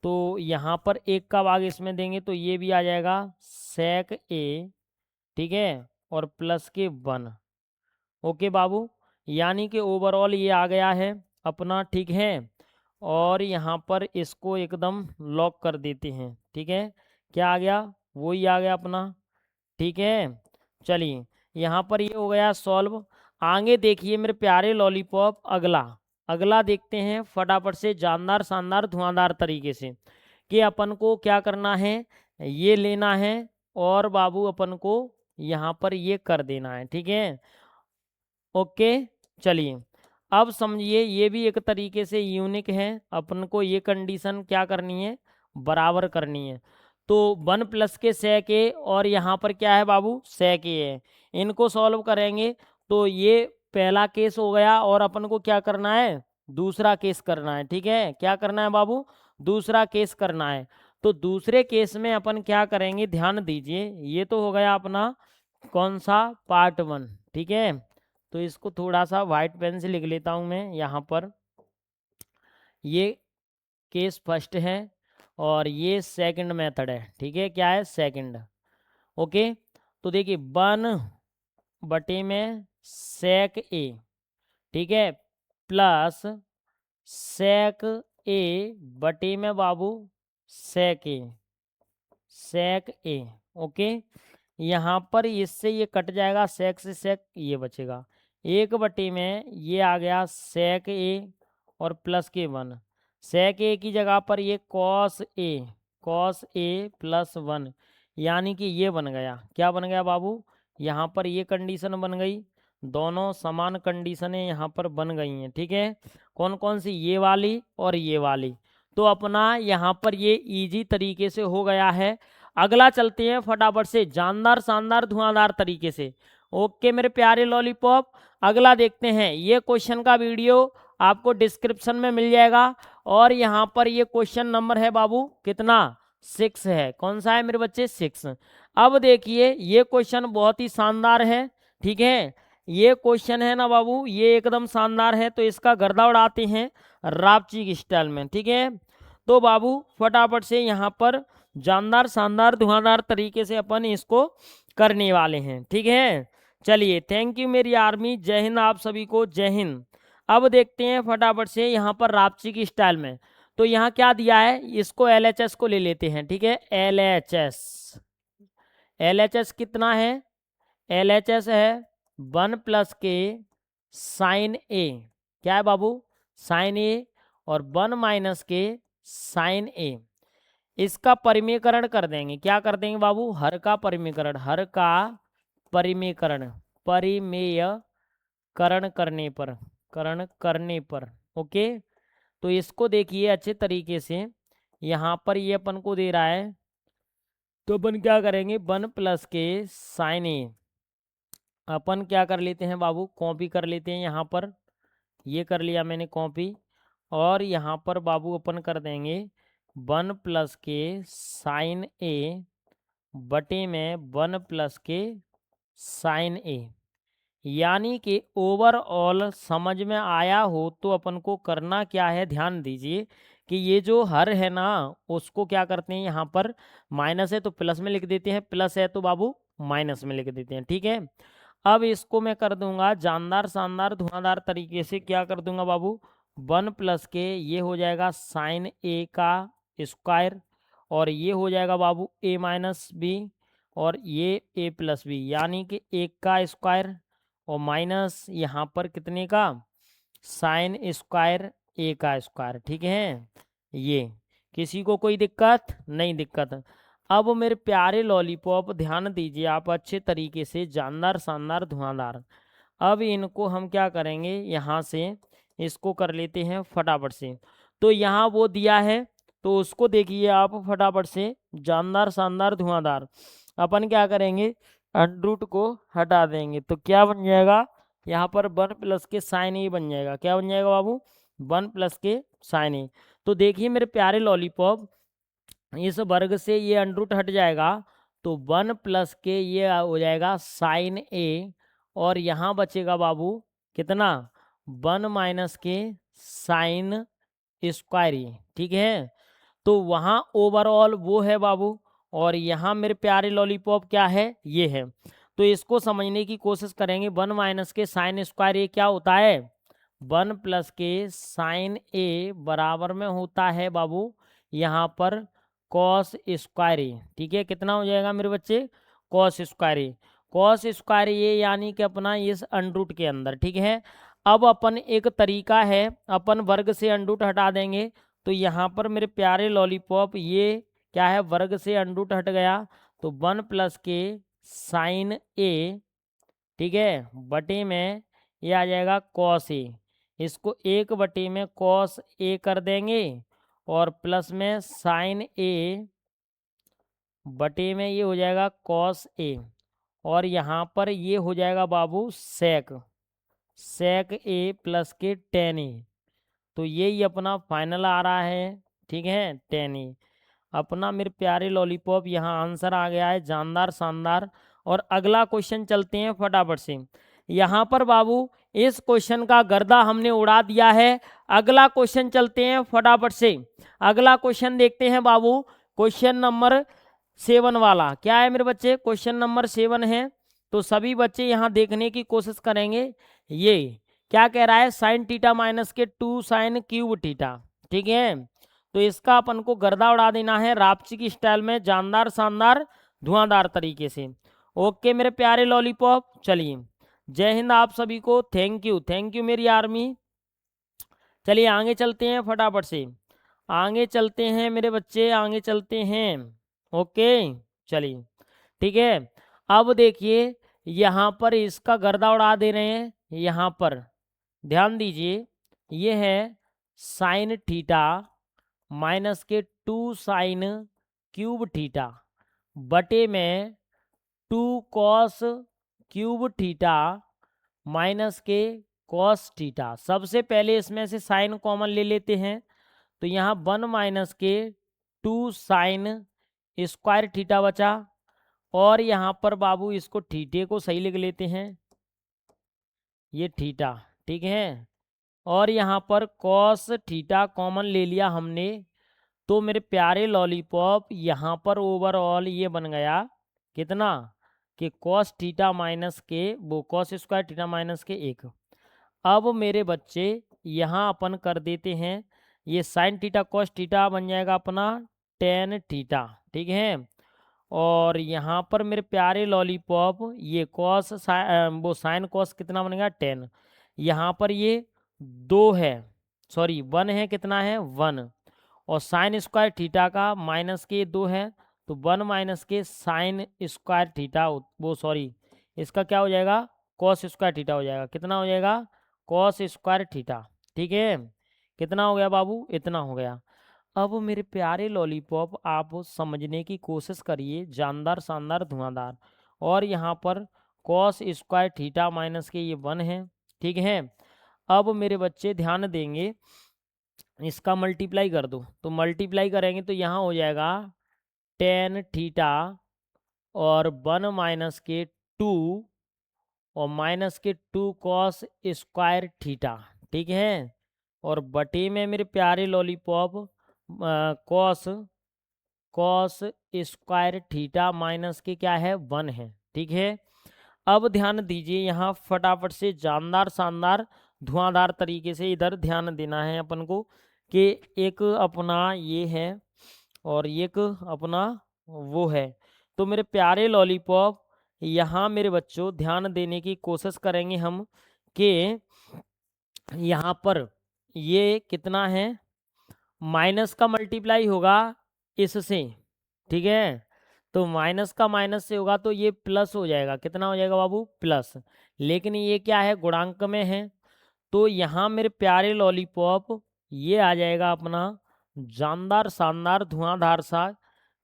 तो यहाँ पर 1 का भाग इसमें देंगे तो ये भी आ जाएगा सेक ए, ठीक है, और प्लस के 1। ओके बाबू, यानी कि ओवरऑल ये आ गया है अपना, ठीक है। और यहाँ पर इसको एकदम लॉक कर देते हैं, ठीक है। क्या आ गया, वही आ गया अपना, ठीक है। चलिए यहाँ पर ये हो गया सॉल्व। आगे देखिए मेरे प्यारे लॉलीपॉप, अगला देखते हैं फटाफट से, जानदार शानदार धुआंधार तरीके से। कि अपन को क्या करना है, ये लेना है और बाबू अपन को यहाँ पर ये कर देना है। ठीक है, ओके। चलिए अब समझिए, ये भी एक तरीके से यूनिक है। अपन को ये कंडीशन क्या करनी है, बराबर करनी है। तो 1 प्लस के sec a और यहाँ पर क्या है बाबू, sec a है। इनको सॉल्व करेंगे तो ये पहला केस हो गया और अपन को क्या करना है, दूसरा केस करना है। ठीक है, क्या करना है बाबू, दूसरा केस करना है। तो दूसरे केस में अपन क्या करेंगे, ध्यान दीजिए, ये तो हो गया अपना कौन सा, पार्ट 1। ठीक है, तो इसको थोड़ा सा वाइट पेन से लिख लेता हूँ मैं यहाँ पर। ये केस फर्स्ट है और ये सेकंड मेथड है। ठीक है, क्या है, सेकंड। ओके, तो देखिए 1 में sec a, ठीक है, प्लस sec a में बाबू sec a। ओके, यहाँ पर इससे ये कट जाएगा, sec से sec ये बचेगा। 1 में ये आ गया sec a और प्लस के 1, sec a की जगह पर ये cos a प्लस 1, यानी कि ये बन गया, क्या बन गया बाबू, यहाँ पर ये कंडीशन बन गई। दोनों समान कंडीशनें यहाँ पर बन गई हैं। ठीक है, कौन कौन सी, ये वाली और ये वाली। तो अपना यहाँ पर ये इजी तरीके से हो गया है। अगला चलते हैं फटाफट से जानदार शानदार धुआंधार तरीके से। ओके मेरे प्यारे लॉलीपॉप, अगला देखते हैं। ये क्वेश्चन का वीडियो आपको डिस्क्रिप्शन में मिल जाएगा और यहाँ पर ये क्वेश्चन नंबर है बाबू कितना, 6 है। कौन सा है मेरे बच्चे, 6। अब देखिए ये क्वेश्चन बहुत ही शानदार है। ठीक है, ये क्वेश्चन है ना बाबू, ये एकदम शानदार है। तो इसका गर्दा उड़ाते हैं रापची की स्टाइल में। ठीक है, तो बाबू फटाफट से यहाँ पर जानदार शानदार धुआंधार तरीके से अपन इसको करने वाले हैं। ठीक है, चलिए थैंक यू मेरी आर्मी, जय हिंद आप सभी को, जय हिंद। अब देखते हैं फटाफट से यहाँ पर रापची की स्टाइल में। तो यहाँ क्या दिया है, इसको LHS को ले लेते हैं। ठीक है, LHS कितना है, LHS है 1 प्लस के साइन ए, क्या है बाबू, साइन ए, और 1 माइनस के साइन ए। इसका परिमीकरण कर देंगे, क्या कर देंगे बाबू, हर का परिमीकरण, हर का परिमीकरण, परिमेयकरण करने पर। ओके, तो इसको देखिए अच्छे तरीके से, यहाँ पर ये अपन को दे रहा है। तो अपन क्या करेंगे, 1 प्लस के साइन ए अपन क्या कर लेते हैं बाबू, कॉपी कर लेते हैं। यहाँ पर ये कर लिया मैंने कॉपी, और यहाँ पर बाबू अपन कर देंगे 1 प्लस के साइन ए में 1 प्लस के साइन ए। यानी कि ओवरऑल समझ में आया हो तो अपन को करना क्या है, ध्यान दीजिए कि ये जो हर है ना, उसको क्या करते हैं, यहाँ पर माइनस है तो प्लस में लिख देते हैं, प्लस है तो बाबू माइनस में लिख देते हैं। ठीक है, अब इसको मैं कर दूंगा जानदार शानदार धुआंधार तरीके से, क्या कर दूंगा बाबू, 1 प्लस के ये हो जाएगा साइन ए का स्क्वायर, और ये हो जाएगा बाबू a माइनस बी, और ये a प्लस बी, यानी कि 1 का स्क्वायर और माइनस यहाँ पर कितने का, साइन स्क्वायर a का स्क्वायर। ठीक है, ये किसी को कोई दिक्कत नहीं, दिक्कत। अब मेरे प्यारे लॉलीपॉप ध्यान दीजिए आप अच्छे तरीके से, जानदार शानदार धुआंधार। अब इनको हम क्या करेंगे, यहाँ से इसको कर लेते हैं फटाफट से। तो यहाँ वो दिया है तो उसको देखिए आप फटाफट से, जानदार शानदार धुआंधार। अपन क्या करेंगे, अंडरूट को हटा देंगे तो क्या बन जाएगा, यहाँ पर 1 प्लस के साइन ए बन जाएगा। क्या बन जाएगा बाबू, 1 प्लस के साइन ए। तो देखिए मेरे प्यारे लॉलीपॉप, इस वर्ग से ये अंडरूट हट जाएगा तो 1 प्लस के ये हो जाएगा साइन ए, और यहाँ बचेगा बाबू कितना, 1 माइनस के साइन स्क्वायर ए। ठीक है, तो वहाँ ओवरऑल वो है बाबू, और यहाँ मेरे प्यारे लॉलीपॉप क्या है, ये है। तो इसको समझने की कोशिश करेंगे। 1 माइनस के साइन स्क्वायर ए क्या होता है, 1 प्लस के साइन ए बराबर में होता है बाबू यहाँ पर कॉस स्क्वायर ए। ठीक है, कितना हो जाएगा मेरे बच्चे, कॉस स्क्वायर ए, कॉस स्क्वायर ए, यानी कि अपना इस अंडरूट के अंदर। ठीक है, अब अपन एक तरीका है, अपन वर्ग से अंडरूट हटा देंगे तो यहाँ पर मेरे प्यारे लॉलीपॉप ये क्या है, वर्ग से अंडूट हट गया, तो 1+k sin a, ठीक है, बटे में ये आ जाएगा cos a। इसको 1 बटे में cos a कर देंगे और प्लस में sin a बटे में ये हो जाएगा cos a, और यहाँ पर ये हो जाएगा बाबू sec a प्लस के tan a। तो यही अपना फाइनल आ रहा है, ठीक है, tan a। अपना मेरे प्यारे लॉलीपॉप यहाँ आंसर आ गया है, जानदार शानदार। और अगला क्वेश्चन चलते हैं फटाफट से। यहाँ पर बाबू इस क्वेश्चन का गर्दा हमने उड़ा दिया है। अगला क्वेश्चन चलते हैं फटाफट से। अगला क्वेश्चन देखते हैं बाबू, क्वेश्चन नंबर 7 वाला। क्या है मेरे बच्चे, क्वेश्चन नंबर 7 है। तो सभी बच्चे यहाँ देखने की कोशिश करेंगे। ये क्या कह रहा है, साइन थीटा माइनस के 2 साइन क्यूब थीटा, ठीक है। तो इसका अपन को गर्दा उड़ा देना है रापची की स्टाइल में, जानदार शानदार धुआंधार तरीके से। ओके मेरे प्यारे लॉलीपॉप, चलिए जय हिंद आप सभी को, थैंक यू मेरी आर्मी। चलिए आगे चलते हैं फटाफट से, आगे चलते हैं मेरे बच्चे, आगे चलते हैं। ओके चलिए ठीक है। अब देखिए यहाँ पर इसका गर्दा उड़ा दे रहे हैं। यहाँ पर ध्यान दीजिए, ये है साइन थीटा माइनस के 2 साइन क्यूब थीटा बटे में 2 कॉस क्यूब थीटा माइनस के कॉस थीटा। सबसे पहले इसमें से साइन कॉमन ले लेते हैं, तो यहाँ 1 माइनस के 2 साइन स्क्वायर थीटा बचा। और यहाँ पर बाबू इसको थीटे को सही लिख लेते हैं, ये थीटा, ठीक है। और यहाँ पर कॉस थीटा कॉमन ले लिया हमने, तो मेरे प्यारे लॉलीपॉप यहाँ पर ओवरऑल ये बन गया कितना, कि कॉस थीटा माइनस के वो कॉस स्क्वायर थीटा माइनस के 1। अब मेरे बच्चे यहाँ अपन कर देते हैं, ये साइन थीटा कॉस थीटा बन जाएगा अपना टेन थीटा, ठीक है। और यहाँ पर मेरे प्यारे लॉलीपॉप ये कॉस वो साइन कॉस कितना बनेगा 10। यहाँ पर ये 2 है, सॉरी 1 है, कितना है 1। और साइन स्क्वायर थीटा का माइनस के 2 है, तो 1 माइनस के साइन स्क्वायर थीटा, वो सॉरी इसका क्या हो जाएगा, कॉस स्क्वायर थीटा हो जाएगा। कितना हो जाएगा, कॉस स्क्वायर थीटा, ठीक है। कितना हो गया बाबू, इतना हो गया। अब मेरे प्यारे लॉलीपॉप आप समझने की कोशिश करिए, जानदार शानदार धुआंधार। और यहाँ पर कॉस स्क्वायर थीटा माइनस के ये 1 है, ठीक है। अब मेरे बच्चे ध्यान देंगे, इसका मल्टीप्लाई कर दो, तो मल्टीप्लाई करेंगे तो यहाँ हो जाएगा टेन थीटा और 1 माइनस के 2 और माइनस के 2 कॉस स्क्वायर थीटा, ठीक है। और बटे में मेरे प्यारे lollipop cos square theta minus के क्या है 1 है, ठीक है। अब ध्यान दीजिए यहाँ फटाफट से, जानदार शानदार धुआंधार तरीके से इधर ध्यान देना है अपन को, कि एक अपना ये है और एक अपना वो है। तो मेरे प्यारे लॉलीपॉप यहाँ मेरे बच्चों ध्यान देने की कोशिश करेंगे हम, कि यहाँ पर ये कितना है, माइनस का मल्टीप्लाई होगा इससे, ठीक है। तो माइनस का माइनस से होगा तो ये प्लस हो जाएगा। कितना हो जाएगा बाबू, प्लस। लेकिन ये क्या है, गुणांक में है, तो यहाँ मेरे प्यारे लॉलीपॉप ये आ जाएगा अपना जानदार शानदार धुआंधार सा।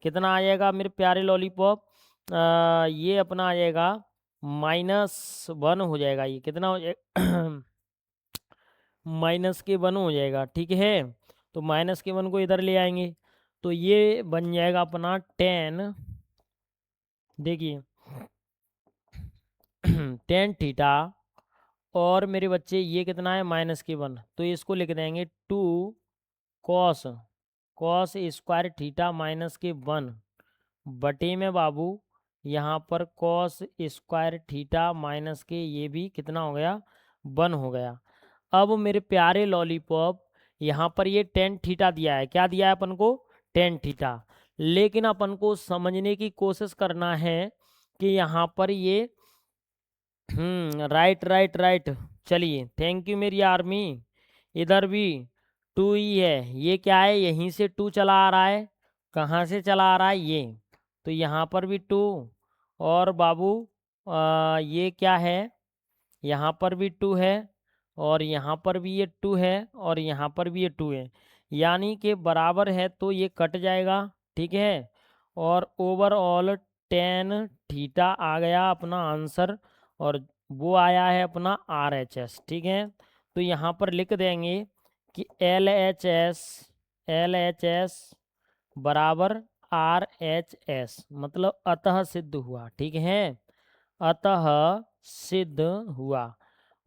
कितना आ जाएगा मेरे प्यारे लॉलीपॉप, ये अपना आ जाएगा -1 हो जाएगा। ये कितना हो जाएगा माइनस के 1 हो जाएगा, ठीक है। तो माइनस के 1 को इधर ले आएंगे, तो ये बन जाएगा अपना 10, देखिए 10 थीटा। और मेरे बच्चे ये कितना है, माइनस के 1, तो इसको लिख देंगे 2 कॉस स्क्वायर थीटा माइनस के 1 बटे में बाबू यहाँ पर कॉस स्क्वायर थीटा माइनस के ये भी कितना हो गया, 1 हो गया। अब मेरे प्यारे लॉलीपॉप यहाँ पर ये 10 थीटा दिया है, क्या दिया है अपन को, 10 थीटा। लेकिन अपन को समझने की कोशिश करना है कि यहाँ पर ये राइट। चलिए थैंक यू मेरी आर्मी। इधर भी टू ही है। ये क्या है, यहीं से टू चला आ रहा है। कहाँ से चला आ रहा है, ये। तो यहाँ पर भी टू। और बाबू ये क्या है, यहाँ पर भी टू है, और यहाँ पर भी ये टू है, और यहाँ पर भी ये टू है। यानी कि बराबर है, तो ये कट जाएगा। ठीक है। और ओवरऑल टेन थीटा आ गया अपना आंसर, और वो आया है अपना RHS। ठीक है। तो यहाँ पर लिख देंगे कि एल एच एस बराबर RHS, मतलब अतः सिद्ध हुआ। ठीक है, अतः सिद्ध हुआ।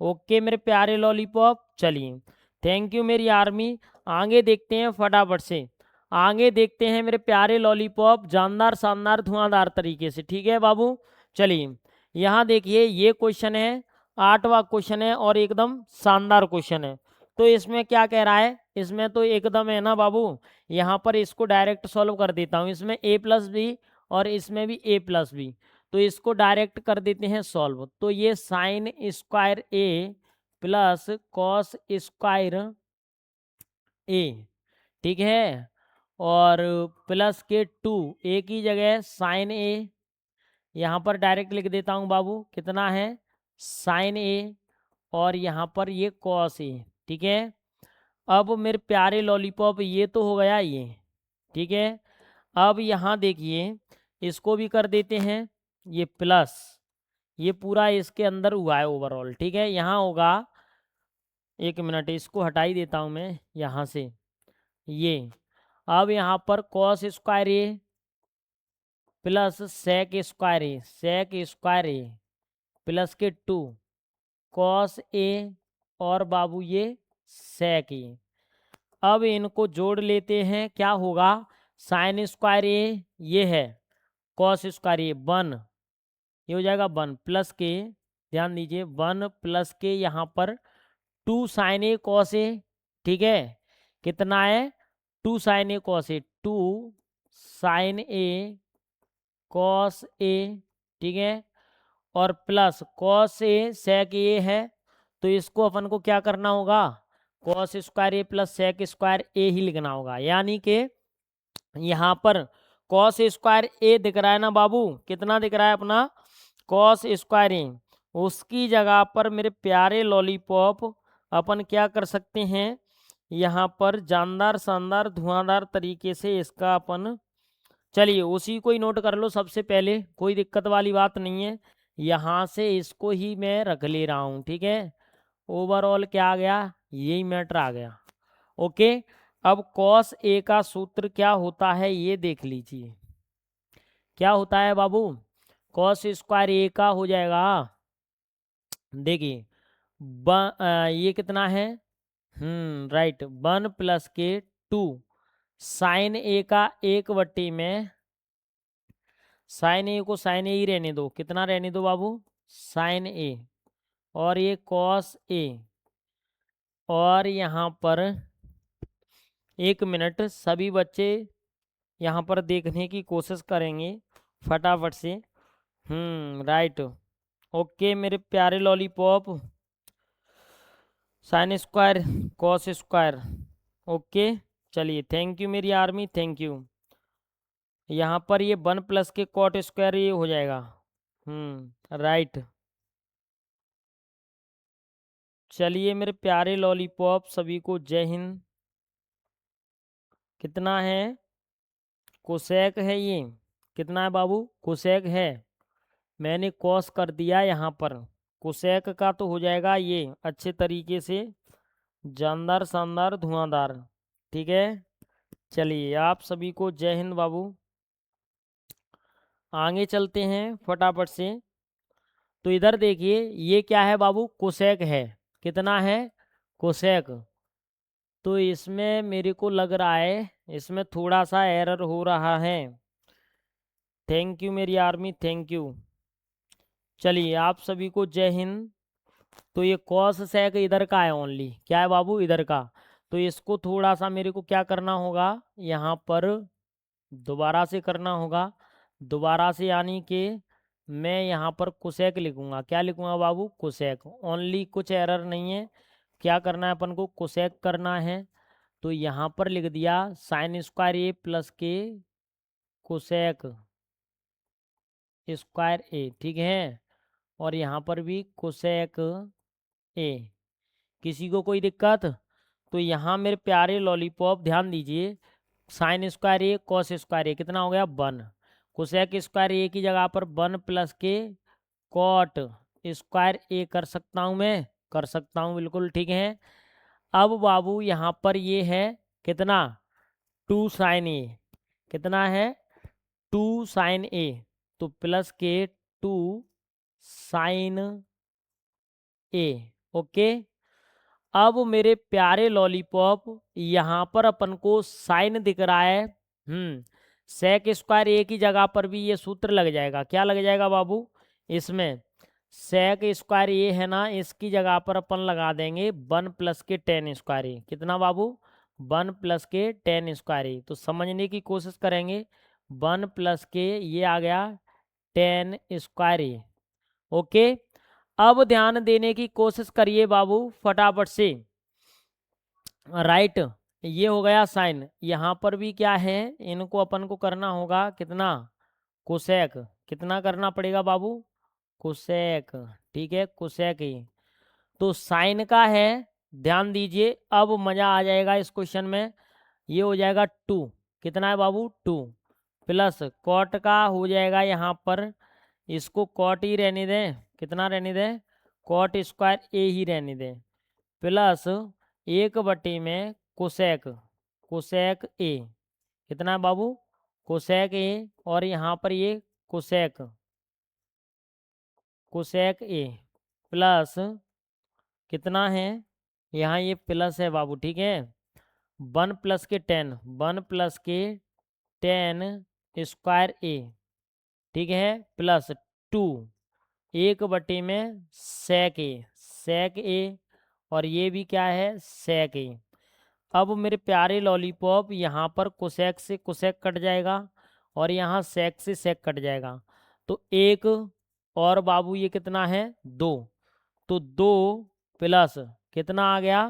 ओके मेरे प्यारे लॉलीपॉप, चलिए थैंक यू मेरी आर्मी। आगे देखते हैं फटाफट से, आगे देखते हैं मेरे प्यारे लॉलीपॉप, जानदार शानदार धुआंधार तरीके से। ठीक है बाबू, चलिए यहाँ देखिए, ये क्वेश्चन है, 8वां क्वेश्चन है, और एकदम शानदार क्वेश्चन है। तो इसमें क्या कह रहा है, इसमें तो एकदम है ना बाबू, यहाँ पर इसको डायरेक्ट सॉल्व कर देता हूँ। इसमें a+b और इसमें भी a+b, तो इसको डायरेक्ट कर देते हैं सॉल्व। तो ये sine square a plus cos square a, ठीक है, और प्लस के 2 a की जगह साइन a, यहाँ पर डायरेक्ट लिख देता हूँ बाबू, कितना है साइन a, और यहाँ पर ये कॉस a। ठीक है। अब मेरे प्यारे लॉलीपॉप, ये तो हो गया ये। ठीक है। अब यहाँ देखिए, इसको भी कर देते हैं, ये प्लस, ये पूरा इसके अंदर हुआ है ओवरऑल। ठीक है। यहाँ होगा, एक मिनट इसको हटा ही देता हूँ मैं यहाँ से, ये। अब यहाँ पर कॉस स्क्वायर ए प्लस सेक स्क्वायर ए प्लस के 2 कॉस ए, और बाबू ये सेक ए। अब इनको जोड़ लेते हैं, क्या होगा, साइन स्क्वायर ए ये है, कॉस स्क्वायर ए 1, ये हो जाएगा 1 प्लस के, ध्यान दीजिए 1 प्लस के, यहाँ पर 2 साइन ए कॉस ए। ठीक है, कितना है 2 sign A cos A, 2 sign A cos A. ठीक है। और प्लस कॉस ए सेक ए है, तो इसको अपन को क्या करना होगा, कॉस स्क्वायर ए प्लस सेक स्क्वायर ए ही लिखना होगा। यानी कि यहाँ पर कॉस स्क्वायर ए दिख रहा है ना बाबू, कितना दिख रहा है अपना कॉस स्क्वायर ए, उसकी जगह पर मेरे प्यारे लॉलीपॉप अपन क्या कर सकते हैं, यहाँ पर जानदार शानदार धुआंधार तरीके से इसका अपन, चलिए उसी को ही नोट कर लो सबसे पहले, कोई दिक्कत वाली बात नहीं है। यहाँ से इसको ही मैं रख ले रहा हूँ। ठीक है। ओवरऑल क्या आ गया, यही मैटर आ गया। ओके। अब कॉस ए का सूत्र क्या होता है ये देख लीजिए, क्या होता है बाबू, कॉस स्क्वायर ए का हो जाएगा, देखिए ये कितना है, राइट 1 प्लस के 2 साइन ए का 1/, में साइन ए को साइन ए ही रहने दो, कितना रहने दो बाबू साइन ए, और ये कॉस ए, और यहाँ पर एक मिनट सभी बच्चे यहाँ पर देखने की कोशिश करेंगे फटाफट से। राइट। ओके मेरे प्यारे lollipop, sine square cos square, okay. चलिए थैंक यू मेरी आर्मी, थैंक यू। यहाँ पर ये 1 प्लस के कॉट स्क्वायर ये हो जाएगा, राइट। चलिए मेरे प्यारे लॉलीपॉप, सभी को जय हिंद। कितना है, कोसेक है ये, कितना है बाबू कोसेक है, मैंने कॉस कर दिया यहाँ पर, कोसेक का तो हो जाएगा ये अच्छे तरीके से, जानदार शानदार धुआंधार। ठीक है। चलिए आप सभी को जय हिंद बाबू। आगे चलते हैं फटाफट से। तो इधर देखिए, ये क्या है बाबू, कोसेक है, कितना है कोसेक। तो इसमें मेरे को लग रहा है इसमें थोड़ा सा एरर हो रहा है। थैंक यू मेरी आर्मी, थैंक यू। चलिए आप सभी को जय हिंद। तो ये कॉस सेक इधर का है ओनली, क्या है बाबू इधर का। तो इसको थोड़ा सा मेरे को क्या करना होगा, यहाँ पर दोबारा से करना होगा, दोबारा से, यानी कि मैं यहाँ पर कोसेक लिखूंगा, क्या लिखूंगा बाबू कोसेक ओनली, कुछ एरर नहीं है। क्या करना है अपन को, कोसेक करना है। तो यहाँ पर लिख दिया साइन स्क्वायर ए प्लस के कोसेक स्क्वायर ए, ठीक है। और यहाँ पर भी कोसेक ए। किसी को कोई दिक्कत? तो यहाँ मेरे प्यारे लॉलीपॉप ध्यान दीजिए, साइन स्क्वायर ए कॉस स्क्वायर ए कितना हो गया 1, कोसेक स्क्वायर ए की जगह पर 1 प्लस के कॉट स्क्वायर ए कर सकता हूँ, मैं कर सकता हूँ बिल्कुल, ठीक है। अब बाबू यहाँ पर ये है कितना 2 साइन ए, कितना है 2 साइन ए, तो प्लस के 2 साइन ए, ओके। अब मेरे प्यारे लॉलीपॉप यहाँ पर अपन को साइन दिख रहा है, सेक स्क्वायर ए की जगह पर भी ये सूत्र लग जाएगा। क्या लग जाएगा बाबू? इसमें सेक स्क्वायर ए है ना, इसकी जगह पर अपन लगा देंगे 1 प्लस के टेन स्क्वायर ए, कितना बाबू 1 प्लस के टेन स्क्वायर ए। तो समझने की कोशिश करेंगे, 1 प्लस के ये आ गया टेन स्क्वायर ए, ओके। अब ध्यान देने की कोशिश करिए बाबू फटाफट से, राइट। ये हो गया साइन, यहाँ पर भी क्या है, इनको अपन को करना होगा कितना कोसेक, कितना करना पड़ेगा बाबू कोसेक, ठीक है कोसेक ही। तो साइन का है, ध्यान दीजिए अब मजा आ जाएगा इस क्वेश्चन में। ये हो जाएगा 2, कितना है बाबू 2, प्लस कॉट का हो जाएगा यहाँ पर, इसको कॉट ही रहने दें, कितना रहने दें कॉट स्क्वायर ए ही रहने दें, प्लस 1 में कोसेक, कोसेक ए, कितना है बाबू कोसेक ए, और यहाँ पर ये कोसेक, कोसेक ए, प्लस कितना है यहाँ ये प्लस है बाबू, ठीक है। 1 प्लस के 10, 1 प्लस के 10 स्क्वायर ए, ठीक है, प्लस 2 1 में सेक ए, सेक ए, और ये भी क्या है सेक ए। अब मेरे प्यारे लॉलीपॉप यहाँ पर कोसेक से कोसेक कट जाएगा और यहाँ सेक से सेक कट जाएगा, तो 1 और बाबू ये कितना है 2, तो 2 प्लस कितना आ गया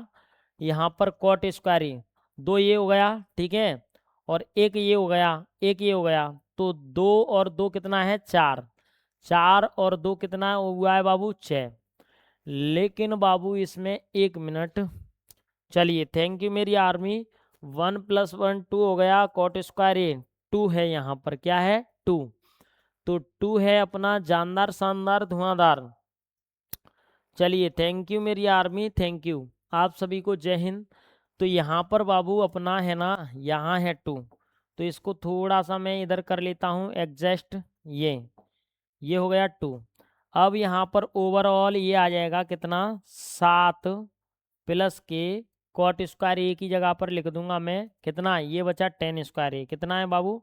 यहाँ पर कॉट स्क्वायर ए, 2 ये हो गया, ठीक है, और 1 ये हो गया, 1 ये हो गया, तो 2 और 2 कितना है 4, 4 और 2 कितना हुआ है बाबू 6। लेकिन बाबू इसमें 1 मिनट, चलिए थैंक यू मेरी आर्मी। 1 + 1 2 हो गया, कॉट स्क्वायर ए 2 है, यहाँ पर क्या है 2, तो 2 है अपना जानदार शानदार धुआंधार। चलिए थैंक यू मेरी आर्मी, थैंक यू आप सभी को, जय हिंद। तो यहाँ पर बाबू अपना है ना, यहाँ है 2, तो इसको थोड़ा सा मैं इधर कर लेता हूँ एडजस्ट, ये हो गया 2। अब यहाँ पर ओवरऑल ये आ जाएगा कितना 7 प्लस के कॉट स्क्वायर ए की जगह पर लिख दूंगा मैं, कितना ये बचा 10 स्क्वायर ए, कितना है बाबू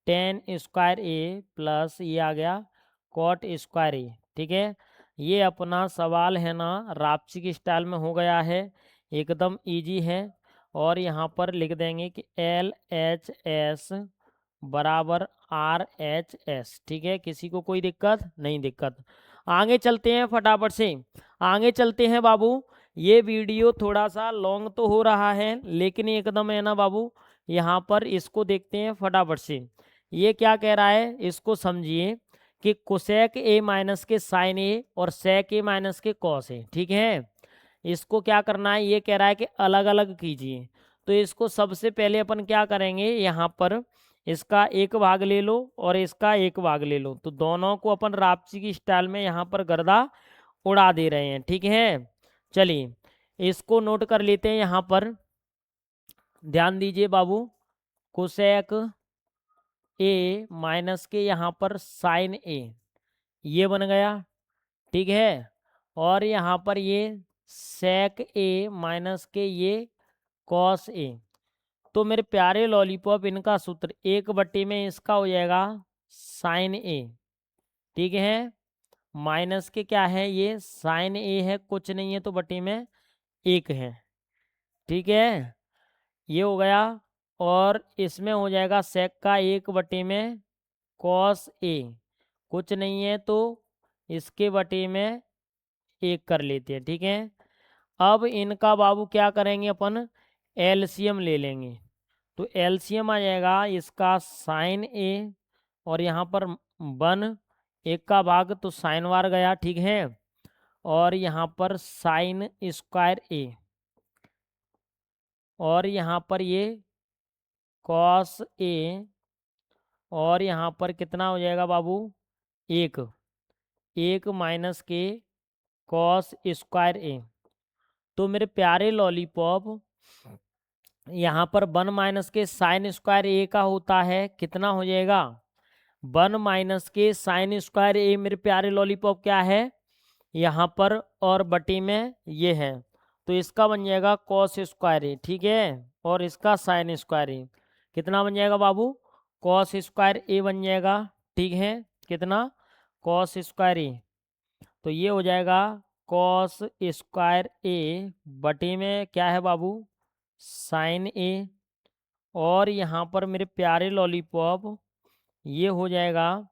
10 स्क्वायर ए, प्लस ये आ गया कॉट स्क्वायर ए, ठीक है। ये अपना सवाल है ना रापची की स्टाइल में हो गया है, एकदम इजी है। और यहाँ पर लिख देंगे कि LHS बराबर RHS, ठीक है। किसी को कोई दिक्कत नहीं? दिक्कत। आगे चलते हैं फटाफट से, आगे चलते हैं बाबू। ये वीडियो थोड़ा सा लॉन्ग तो हो रहा है लेकिन एकदम है ना बाबू, यहाँ पर इसको देखते हैं फटाफट से। ये क्या कह रहा है इसको समझिए कि कोसेक ए माइनस के साइन ए और सेक ए माइनस के कॉस ए, ठीक है। इसको क्या करना है, ये कह रहा है कि अलग अलग कीजिए। तो इसको सबसे पहले अपन क्या करेंगे, यहाँ पर इसका 1 भाग ले लो और इसका 1 भाग ले लो, तो दोनों को अपन रापची की स्टाइल में यहाँ पर गर्दा उड़ा दे रहे हैं, ठीक है। चलिए इसको नोट कर लेते हैं यहाँ पर, ध्यान दीजिए बाबू, कोसेक ए माइनस के यहाँ पर साइन ए, ये बन गया, ठीक है। और यहाँ पर ये सेक ए माइनस के ये कॉस ए। तो मेरे प्यारे लॉलीपॉप इनका सूत्र 1 में इसका हो जाएगा साइन ए, ठीक है, माइनस के क्या है ये साइन ए है, कुछ नहीं है तो बटे में 1 है, ठीक है, ये हो गया। और इसमें हो जाएगा सेक का 1 में कॉस ए, कुछ नहीं है तो इसके बटे में 1 कर लेते हैं, ठीक है। अब इनका बाबू क्या करेंगे अपन, एलसीएम ले लेंगे तो एलसीएम आ जाएगा इसका साइन ए और यहाँ पर 1 1 का भाग तो साइन वार गया, ठीक है। और यहाँ पर साइन स्क्वायर ए और यहाँ पर ये कॉस ए और यहाँ पर कितना हो जाएगा बाबू 1 1 माइनस के कॉस स्क्वायर ए। तो मेरे प्यारे लॉलीपॉप यहाँ पर 1 माइनस के साइन स्क्वायर ए का होता है, कितना हो जाएगा 1 माइनस के साइन स्क्वायर ए मेरे प्यारे लॉलीपॉप क्या है यहाँ पर और बटी में ये है, तो इसका बन जाएगा कॉस स्क्वायर ए, ठीक है। और इसका साइन स्क्वायर ए कितना बन जाएगा बाबू कॉस स्क्वायर ए बन जाएगा, ठीक है। कितना कॉस स्क्वायर ए, तो ये हो जाएगा कॉस स्क्वायर ए बटे में क्या है बाबू साइन ए। और यहाँ पर मेरे प्यारे लॉलीपॉप ये हो जाएगा,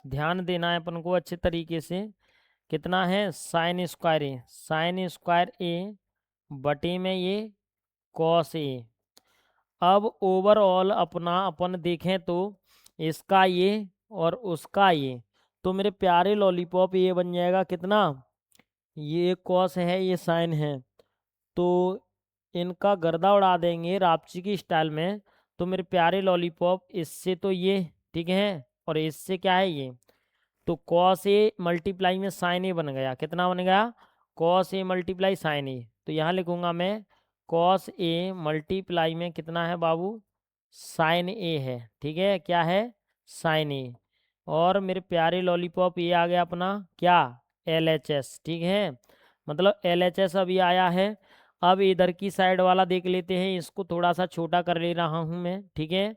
ध्यान देना है अपन को अच्छे तरीके से, कितना है साइन स्क्वायर ए बटे में ये कॉस ए। अब ओवरऑल अपना अपन देखें तो इसका ये और उसका ये, तो मेरे प्यारे लॉलीपॉप ये बन जाएगा कितना, ये कॉस है ये साइन है, तो इनका गर्दा उड़ा देंगे रापची की स्टाइल में। तो मेरे प्यारे लॉलीपॉप इससे तो ये ठीक है और इससे क्या है ये, तो कॉस ए मल्टीप्लाई में साइन ए बन गया, कितना बन गया कॉस ए मल्टीप्लाई साइन ए। तो यहाँ लिखूंगा मैं कॉस ए मल्टीप्लाई में कितना है बाबू साइन ए है, ठीक है क्या है साइन ए। और मेरे प्यारे लॉलीपॉप ये आ गया अपना क्या LHS, ठीक है, मतलब LHS अभी आया है। अब इधर की साइड वाला देख लेते हैं, इसको थोड़ा सा छोटा कर ले रहा हूँ मैं, ठीक है,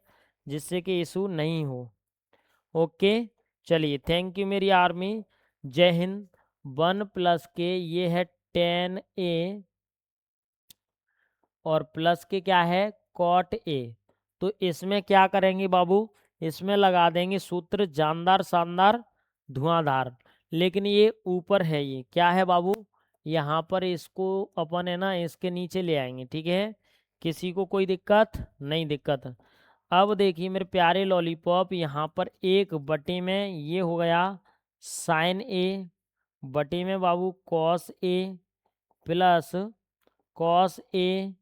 जिससे कि इशू नहीं हो। ओके चलिए, थैंक यू मेरी आर्मी, जय हिंद। 1 प्लस के ये है 10A और प्लस के क्या है कॉट ए। तो इसमें क्या करेंगे बाबू, इसमें लगा देंगे सूत्र जानदार शानदार धुआंधार, लेकिन ये ऊपर है, ये क्या है बाबू यहाँ पर इसको अपन है ना इसके नीचे ले आएंगे, ठीक है, किसी को कोई दिक्कत नहीं दिक्कत। अब देखिए मेरे प्यारे लॉलीपॉप यहाँ पर 1 बटे में ये हो गया साइन ए बटे में बाबू cos A plus cos A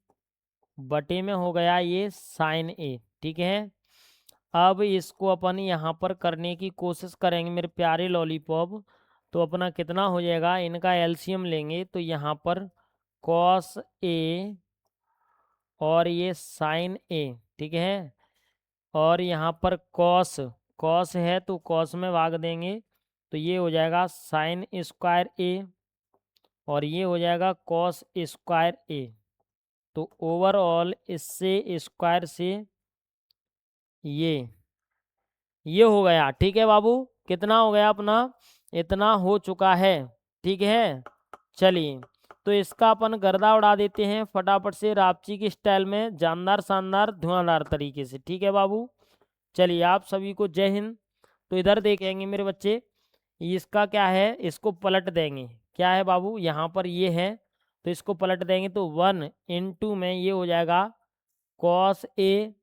बटे में हो गया ये साइन ए, ठीक है। अब इसको अपन यहाँ पर करने की कोशिश करेंगे मेरे प्यारे लॉलीपॉप, तो अपना कितना हो जाएगा, इनका एलसीएम लेंगे तो यहाँ पर कॉस ए और ये साइन ए, ठीक है। और यहाँ पर कॉस कॉस है तो कॉस में भाग देंगे तो ये हो जाएगा साइन स्क्वायर ए और ये हो जाएगा कॉस स्क्वायर ए। तो ओवरऑल इससे स्क्वायर से ये हो गया, ठीक है बाबू, कितना हो गया अपना इतना हो चुका है, ठीक है। चलिए तो इसका अपन गर्दा उड़ा देते हैं फटाफट से रापची की स्टाइल में जानदार शानदार धुआंधार तरीके से, ठीक है बाबू। चलिए आप सभी को जय हिंद। तो इधर देखेंगे मेरे बच्चे, इसका क्या है इसको पलट देंगे, क्या है बाबू यहाँ पर ये है तो इसको पलट देंगे तो 1 × में ये हो जाएगा कॉस ए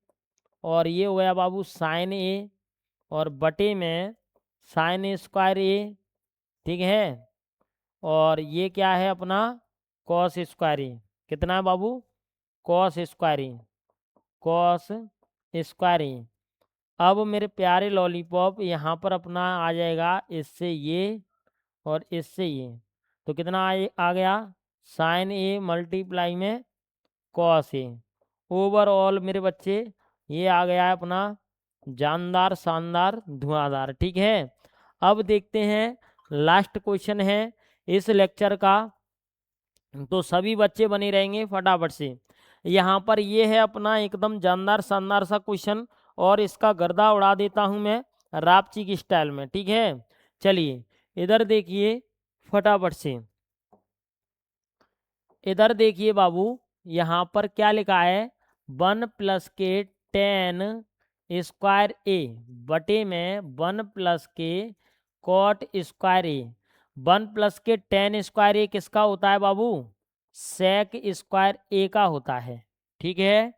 और ये हो गया बाबू साइन ए और बटे में साइन स्क्वायर ए, ठीक है। और ये क्या है अपना कॉस स्क्वायर ए, कितना है बाबू कॉस स्क्वायर ए कॉस स्क्वायर ए। अब मेरे प्यारे लॉलीपॉप यहाँ पर अपना आ जाएगा इससे ये और इससे ये, तो कितना आ गया साइन ए मल्टीप्लाई में कॉस ए। ओवरऑल मेरे बच्चे ये आ गया है अपना जानदार शानदार धुआंधार, ठीक है। अब देखते हैं लास्ट क्वेश्चन है इस लेक्चर का, तो सभी बच्चे बने रहेंगे फटाफट से। यहाँ पर ये है अपना एकदम जानदार शानदार सा क्वेश्चन और इसका गर्दा उड़ा देता हूँ मैं रापची की स्टाइल में, ठीक है। चलिए इधर देखिए फटाफट से, इधर देखिए बाबू यहाँ पर क्या लिखा है 1 प्लस के 10 स्क्वायर ए बटे में 1 प्लस के कॉट स्क्वायर ए। 1 प्लस के 10 स्क्वायर ए किसका होता है बाबू सेक स्क्वायर ए का होता है, ठीक है।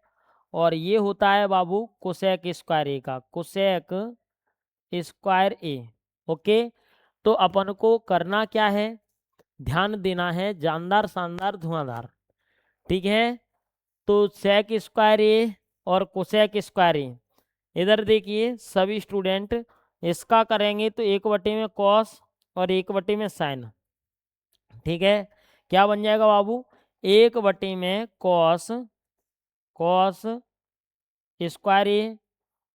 और ये होता है बाबू कोसेक स्क्वायर ए का, कोसेक स्क्वायर ए। ओके, तो अपन को करना क्या है, ध्यान देना है, जानदार शानदार धुआंधार। ठीक है, तो सेक स्क्वायर ए और कोसेक स्क्वायर ए, इधर देखिए सभी स्टूडेंट, इसका करेंगे तो 1/में कॉस और 1/में साइन। ठीक है, क्या बन जाएगा बाबू, 1/में कॉस, कॉस स्क्वायर ए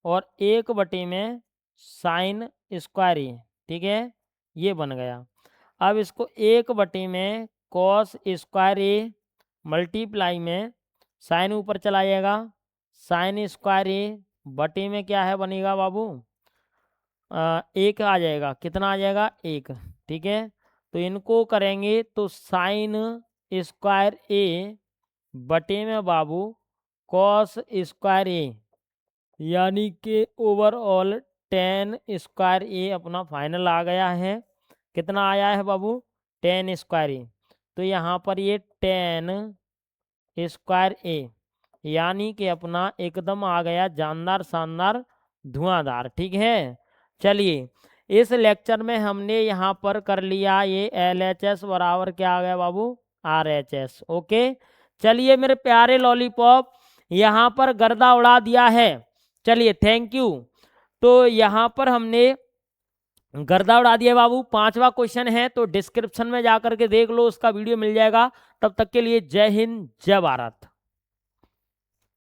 और 1/में साइन स्क्वायर ए। ठीक है, ये बन गया। अब इसको 1/में कॉस स्क्वायर ए मल्टीप्लाई में साइन ऊपर चला जाएगा, साइन स्क्वायर ए बटे में क्या है बनेगा बाबू, एक आ जाएगा, कितना आ जाएगा, एक। ठीक है, तो इनको करेंगे तो साइन स्क्वायर ए बटे में बाबू कॉस स्क्वायर ए, यानी कि ओवरऑल टेन स्क्वायर ए अपना फाइनल आ गया है। कितना आया है बाबू, 10 स्क्वायर ए। तो यहाँ पर ये 10 स्क्वायर ए, यानी कि अपना एकदम आ गया जानदार शानदार धुआंधार। ठीक है, चलिए इस लेक्चर में हमने यहाँ पर कर लिया ये LHS बराबर क्या आ गया बाबू, RHS। ओके, चलिए मेरे प्यारे लॉलीपॉप, यहाँ पर गर्दा उड़ा दिया है। चलिए थैंक यू। तो यहाँ पर हमने गर्दा उड़ा दिया बाबू। 5वां क्वेश्चन है तो डिस्क्रिप्शन में जाकर के देख लो, उसका वीडियो मिल जाएगा। तब तक के लिए जय हिंद जय भारत।